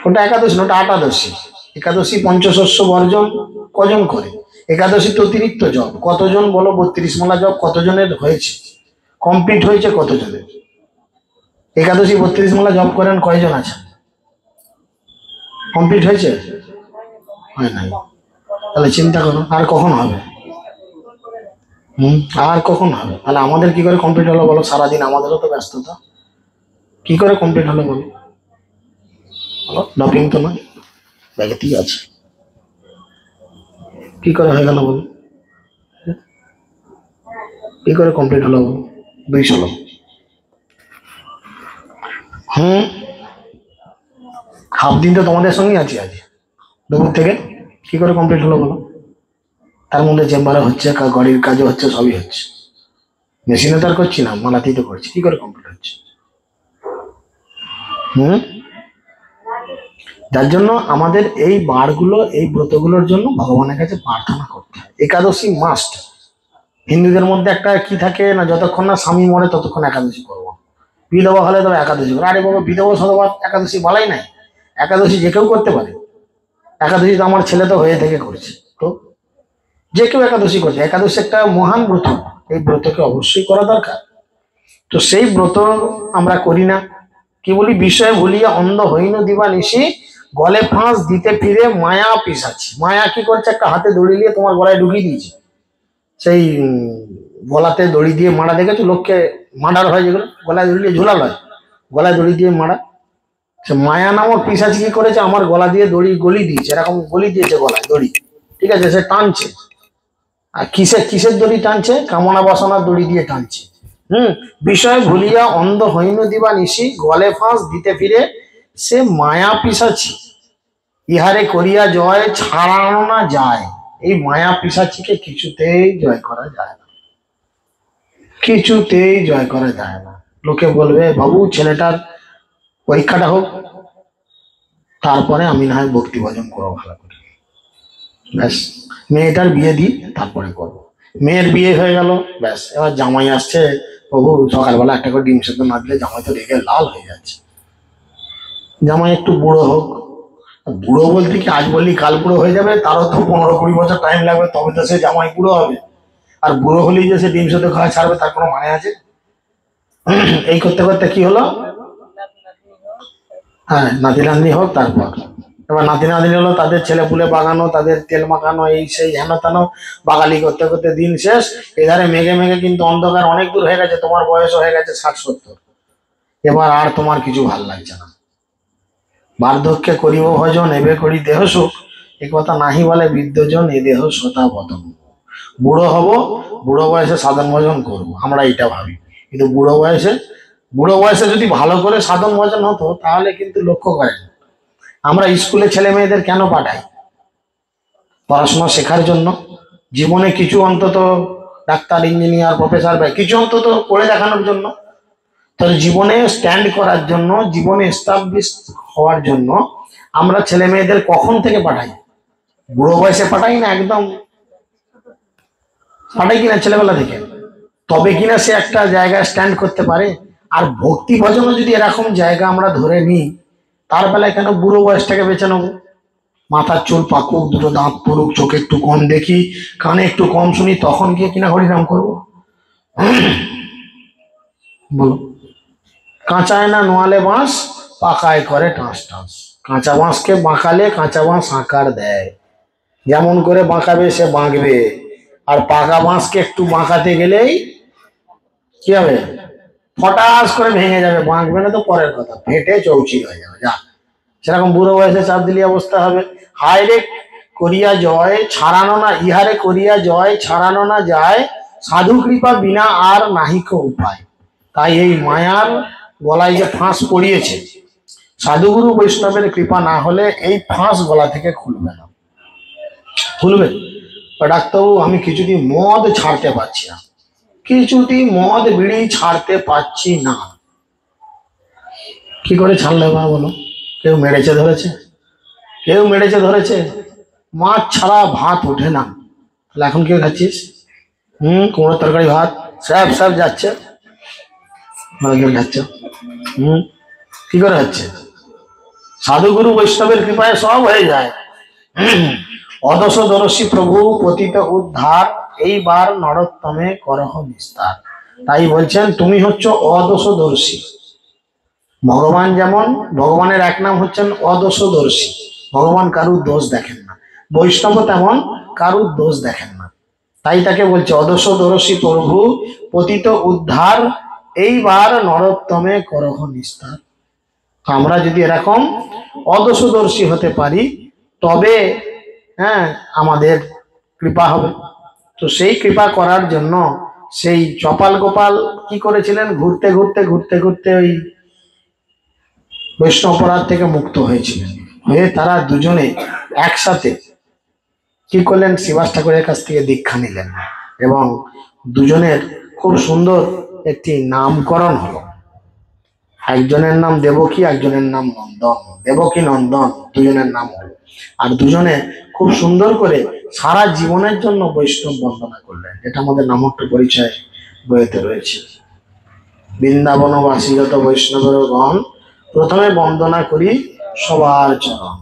ওটা একাদশী না, ওটা আটাদশী। একাদশী পঞ্চশস্য বর্জন কজন করে? একাদশী তো অতিরিক্ত জপ। কতজন বলো 32 মালা জপ কতজনের হয়েছে, কমপ্লিট হয়েছে কতজনের? একাদশী 32 মালা জপ করেন কয়জন আছে? কমপ্লিট হয়েছে? হয় নাই। তাহলে চিন্তা করো, আর কখন হবে? আর কখন হবে? তাহলে আমাদের কি করে কমপ্লিট হলো বলো? সারাদিন আমাদেরও তো ব্যস্ততা, কি করে কমপ্লিট হলো বলো? ডপিং তো নয়, ব্যাগেতেই আছে, কি করে হয়ে গেল বলো? কি করে কমপ্লিট হলো বলো? 2 শ্লোক। হাফ দিন তো তোমাদের সঙ্গেই আছি আজ, দুপুর থেকে। কি করে কমপ্লিট হলো বলো? তার মধ্যে চেম্বারে হচ্ছে, গাড়ির কাজও হচ্ছে, সবই হচ্ছে। মেশিনে তো আর করছি না, মালাতেই তো করছি, কি করে কমপ্লিট হচ্ছে? যার জন্য আমাদের এই বারগুলো, এই ব্রতগুলোর জন্য ভগবানের কাছে প্রার্থনা করতে হয়। একাদশী মাস্ট। হিন্দুদের মধ্যে একটা কি থাকে না, যতক্ষণ না স্বামী মরে ততক্ষণ একাদশী করবো। বিধবা হলে তবে একাদশী করবো। আরে বাবা, বিধবা শতবার একাদশী বলাই নাই। একাদশী যে কেউ করতে পারে। একাদশী তো আমার ছেলে তো হয়ে থেকে করছে, তো যে কেউ একাদশী করছে। একাদশী একটা মহান ব্রত, এই ব্রতকে অবশ্যই করা দরকার। তো সেই ব্রত আমরা করি না। কি বলি? বিষয় ভুলিয়া অন্ধ হইন দিবা নিশি, গলে ফাঁস দিতে ফিরে মায়া পিসাচ্ছি। মায়া কি করছে? একটা হাতে দড়ি দিয়ে তোমার গলায় ঢুকিয়ে দিয়েছে। সেই গলাতে দড়ি দিয়ে মারা, দেখেছো লোককে মার্ডার হয় যেগুলো, গলায় দড়ি দিয়ে ঝুলাল হয়, গলায় দড়ি দিয়ে মারা। সে মায়া নামক পিসাচি কি করেছে? আমার গলা দিয়ে দড়ি গলি দিয়েছে, এরকম গলি দিয়েছে গলায় দড়ি, ঠিক আছে? সে টানছে। আর কিসের কিসের দড়ি টানছে? কামনা বাসনার দড়ি দিয়ে টানছে। বিষয় ভুলিয়া অন্ধ হইন দিবা নিশি, গলে ফাঁস দিতে ফিরে সে মায়া পিসাচি, ইহারে করিয়া জয় ছাড়ানো না যায়। এই মায়া পিসাচিকে কিছুতেই জয় করা যায় না, কিছুতেই জয় করা যায় না। লোকে বলবে বাবু ছেলেটার পরীক্ষাটা হোক, তারপরে আমি না হয় ভক্তি ভজন করবো ভালো করে। ব্যাস, মেয়েটার বিয়ে দিই তারপরে করবো। মেয়ের বিয়ে হয়ে গেল, ব্যাস এবার জামাই আসছে। প্রভু, সকালবেলা একটা করে ডিম সেদ্ধ না দিলে জামাই তো রেগে লাল হয়ে যাচ্ছে। জামাই একটু বুড়ো হোক। বুড়ো বলতে কি আজ বললি কাল বুড়ো হয়ে যাবে? তারও তো 15-20 বছর টাইম লাগবে, তবে তো সে জামাই বুড়ো হবে। আর বুড়ো হলেই যে সে ডিম সেদ্ধ খাওয়া ছাড়বে তার কোনো মানে আছে? এই করতে করতে কি হলো, হ্যাঁ নাতি নাতনি হোক তারপর। এবার নাতি নাতনি হলো, তাদের ছেলে পুলে বাগানো, তাদের তেল মাখানো, এই সেই হেন তেন, বাগালি করতে করতে দিন শেষ। এধারে মেঘে মেঘে কিন্তু অন্ধকার অনেক দূর হয়ে গেছে, তোমার বয়স হয়ে গেছে 60-70। এবার আর তোমার কিছু ভাল লাগছে না। বার্ধক্যে করিব ভজন এবে করি দেহ সুখ, এ কথা নাহি বলে বৃদ্ধজন এ দেহ শতা বদন। বুড়ো হব, বুড়ো বয়সে সাধন ভজন করবো, আমরা এটা ভাবি। কিন্তু বুড়ো বয়সে যদি ভালো করে সাধন ভজন হতো তাহলে কিন্তু লক্ষ্য করেন, আমরা স্কুলে ছেলে মেয়েদের কেন পাঠাই? পড়াশোনা শেখার জন্য, জীবনে কিছু অন্তত ডাক্তার ইঞ্জিনিয়ার প্রফেসর বা কিছু অন্তত করে দেখানোর জন্য। তাহলে জীবনে স্ট্যান্ড করার জন্য, জীবনে এস্টাবলিশ হওয়ার জন্য আমরা ছেলে মেয়েদের কখন থেকে পাঠাই? বুড়ো বয়সে পাঠাই না? একদম পাঠাই কিনা ছেলেবেলা থেকে? তবে কিনা সে একটা জায়গায় স্ট্যান্ড করতে পারে। আর ভক্তি ভজনও যদি এরকম জায়গা আমরা ধরে নিই, তার বেলায় কেন বুড়ো বয়সটাকে বেছে নেবো? মাথার চুল পাকুক, দুটো দাঁত পড়ুক, চোখে একটু কম দেখি, কানে একটু কম শুনি, তখন গিয়ে কিনা হরিনাম করবো? বলো। কাঁচায় না নোয়ালে বাঁশ, পাকায় করে টাঁস টাঁস। কাঁচা বাঁশকে বাঁকালে কাঁচা বাঁশ আকার দেয়, যেমন করে বাঁকাবে সে বাঁকবে। আর পাকা বাঁশকে একটু বাঁকাতে গেলেই কি হবে? ফটাস করে ভেঙে যাবে, বাঁকবে না তো পরের কথা, ফেটে চৌচির হয়ে যাবে। যা, সেরকম বুড়ো বয়সে চাপ দিলে অবস্থা হবে। হায়রে করিয়া জয় ছাড়ানো না, ইহারে করিয়া জয় ছাড়ানো না যায়, সাধু কৃপা বিনা আর নাহিক উপায়। তাই এই মায়ার গলায় যে ফাঁস পড়িয়েছে, সাধুগুরু বৈষ্ণবের কৃপা না হলে এই ফাঁস গলা থেকে খুলবে না। খুলবে? ডাক্তারবাবু, আমি কিছুদিন মদ ছাড়তে পারছি না, কিছুদিন মদ বিড়ি ছাড়তে পারছি না। কি করে ছাড়লে বা বলো? কেউ মেরেছে ধরেছে? কেউ মেরেছে ধরেছে? মাছ ছাড়া ভাত ওঠে না। তাহলে এখন কেউ খাচ্ছিস? কুমড়োর তরকারি ভাত সব সব যাচ্ছে, কেউ খাচ্ছ? কি করে হচ্ছে? সাধুগুরু বৈষ্ণবের কৃপায় সব হয়ে যায়। অদশদর্শী প্রভু পতিত উদ্ধার, এইবার নরোত্তমে করহ বিস্তার। তাই বলছেন তুমি হচ্ছ অদশদর্শী। ভগবান যেমন, ভগবানের এক নাম হচ্ছেন অদশদর্শী, ভগবান কারুর দোষ দেখেন না। বৈষ্ণব তেমন কারুর দোষ দেখেন না, তাই তাকে বলছে অদশদর্শী প্রভু পতিত উদ্ধার, এইবার নরোত্তমে করহ নিস্তার। আমরা যদি এরকম অদশদর্শী হতে পারি তবে আমাদের কৃপা হবে। তো সেই কৃপা করার জন্য সেই চপাল গোপাল কি করেছিলেন? ঘুরতে ঘুরতে ঘুরতে ঘুরতে ওই বৈষ্ণব অপরাধ থেকে মুক্ত হয়েছিলেন। হয়ে তারা দুজনে একসাথে কি করলেন? শ্রীবাস ঠাকুরের কাছ থেকে দীক্ষা নিলেন এবং দুজনের খুব সুন্দর একটি নামকরণ হলো। একজনের নাম দেবকী, একজনের নাম নন্দন। দেবকী নন্দন দুজনের নাম হলো। আর দুজনে খুব সুন্দর করে সারা জীবনের জন্য বৈষ্ণব বন্দনা করলেন, এটা আমাদের নামক পরিচয় বইতে রয়েছে। বৃন্দাবনবাসী যত বৈষ্ণবের গণ, প্রথমে বন্দনা করি সবার চরণ।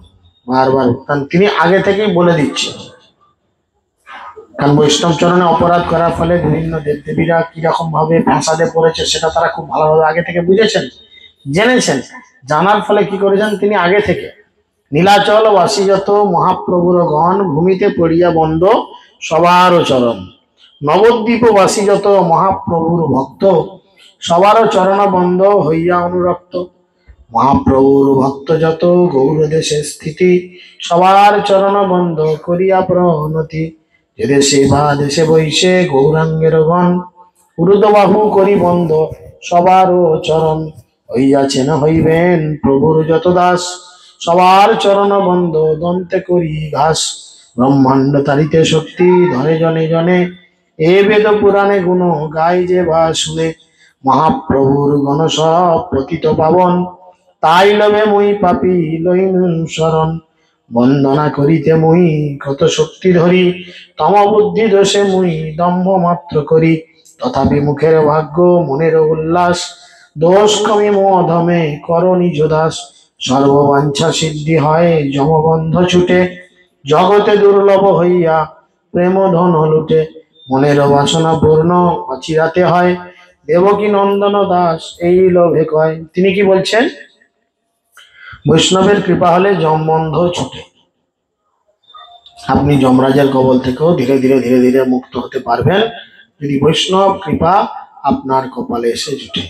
বারবার কারণ তিনি আগে থেকেই বলে দিচ্ছেন, কারণ বৈষ্ণব চরণে অপরাধ করার ফলে বিভিন্ন দেবদেবীরা কিরকম ভাবে ফাঁসাদে পড়েছে সেটা তারা খুব ভালোভাবে আগে থেকে বুঝেছেন, জেনেছেন। জানার ফলে কি করেছেন তিনি আগে থেকে, নীলাচল বাসী যত মহাপ্রভুর গণ, ভূমিতে পড়িয়া বন্দ সবার চরণ। নবদ্বীপবাসী যত মহাপ্রভুর ভক্ত, সবার চরণ বন্ধ হইয়া অনুরক্ত। মহাপ্রভুর ভক্ত যত গৌর দেশে স্থিতি, সবার চরণ বন্ধ করিয়া প্রণতি। যে দেশে বা দেশে বৈশে গৌরাঙ্গের গণ, উরুদবাহু করি বন্ধ সবার চরণ। হইয়াছেন হইবেন প্রভুর যত দাস, সবার চরণ বন্ধ দন্তে করি ঘাস। ব্রহ্মাণ্ড তারিতে শক্তি ধরে জনে জনে, এ বেদ পুরাণে গুণ গাই যে বা শুনে। মহাপ্রভুর গণ সব পতিত পাবন, তাই লবে মুই পাপি লইনু শরণ। বন্দনা করিতে মুই কত শক্তি ধরি, তম বুদ্ধি দোষে মুই দম্ভ মাত্র করি। তথাপি মুখের ভাগ্য মনের উল্লাস, দোষ কমি মধমে কর নিজ দাস। সর্ববাঞ্ছা সিদ্ধি হয় যমবন্ধ ছুটে, জগতে দুর্লভ হইয়া প্রেম ধন লুটে। মনের বাসনা পূর্ণ অচিরাতে হয়, দেবকী নন্দন দাস এই লোভে কয়। তিনি কি বলছেন? বৈষ্ণবের কৃপা হলে যমবন্ধ ছুটে। আপনি যমরাজের কবল থেকেও ধীরে ধীরে ধীরে ধীরে মুক্ত হতে পারবেন যদি বৈষ্ণব কৃপা আপনার কপালে এসে জুটে।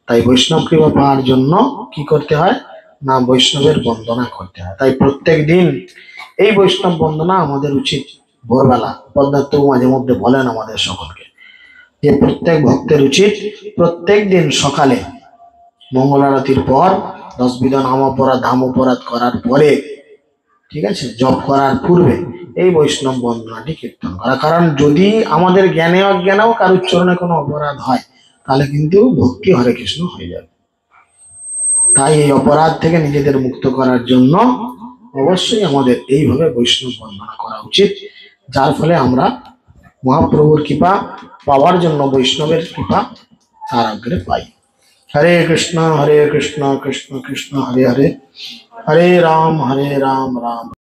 তাই বৈষ্ণব কৃপা পাওয়ার জন্য কি করতে হয় না, বৈষ্ণবের বন্দনা করতে হয়। তাই প্রত্যেক দিন এই বৈষ্ণব বন্দনা আমাদের উচিত। ভোরবেলা পদ্মার্থ মাঝে মধ্যে বলেন আমাদের সকলকে যে প্রত্যেক ভক্তের উচিত প্রত্যেক দিন সকালে মঙ্গল আরতির পর 10 বিধ নাম অপরাধ ধাম অপরাধ করার পরে, ঠিক আছে, জপ করার পূর্বে এই বৈষ্ণব বন্দনাটি কীর্তন করা। কারণ যদি আমাদের জ্ঞানে অজ্ঞানেও কারোর চরণে কোনো অপরাধ হয় তাহলে কিন্তু ভক্তি হরে কৃষ্ণ হয়ে যাবে। তাই এই অপরাধ থেকে নিজেদের মুক্ত করার জন্য অবশ্যই আমাদের এইভাবে বৈষ্ণব বন্দনা করা উচিত, যার ফলে আমরা মহাপ্রভুর কৃপা পাওয়ার জন্য বৈষ্ণবের কৃপা তার আগ্রে পাই। হরে কৃষ্ণ কৃষ্ণ কৃষ্ণ হরে হরে, হরে রাম রাম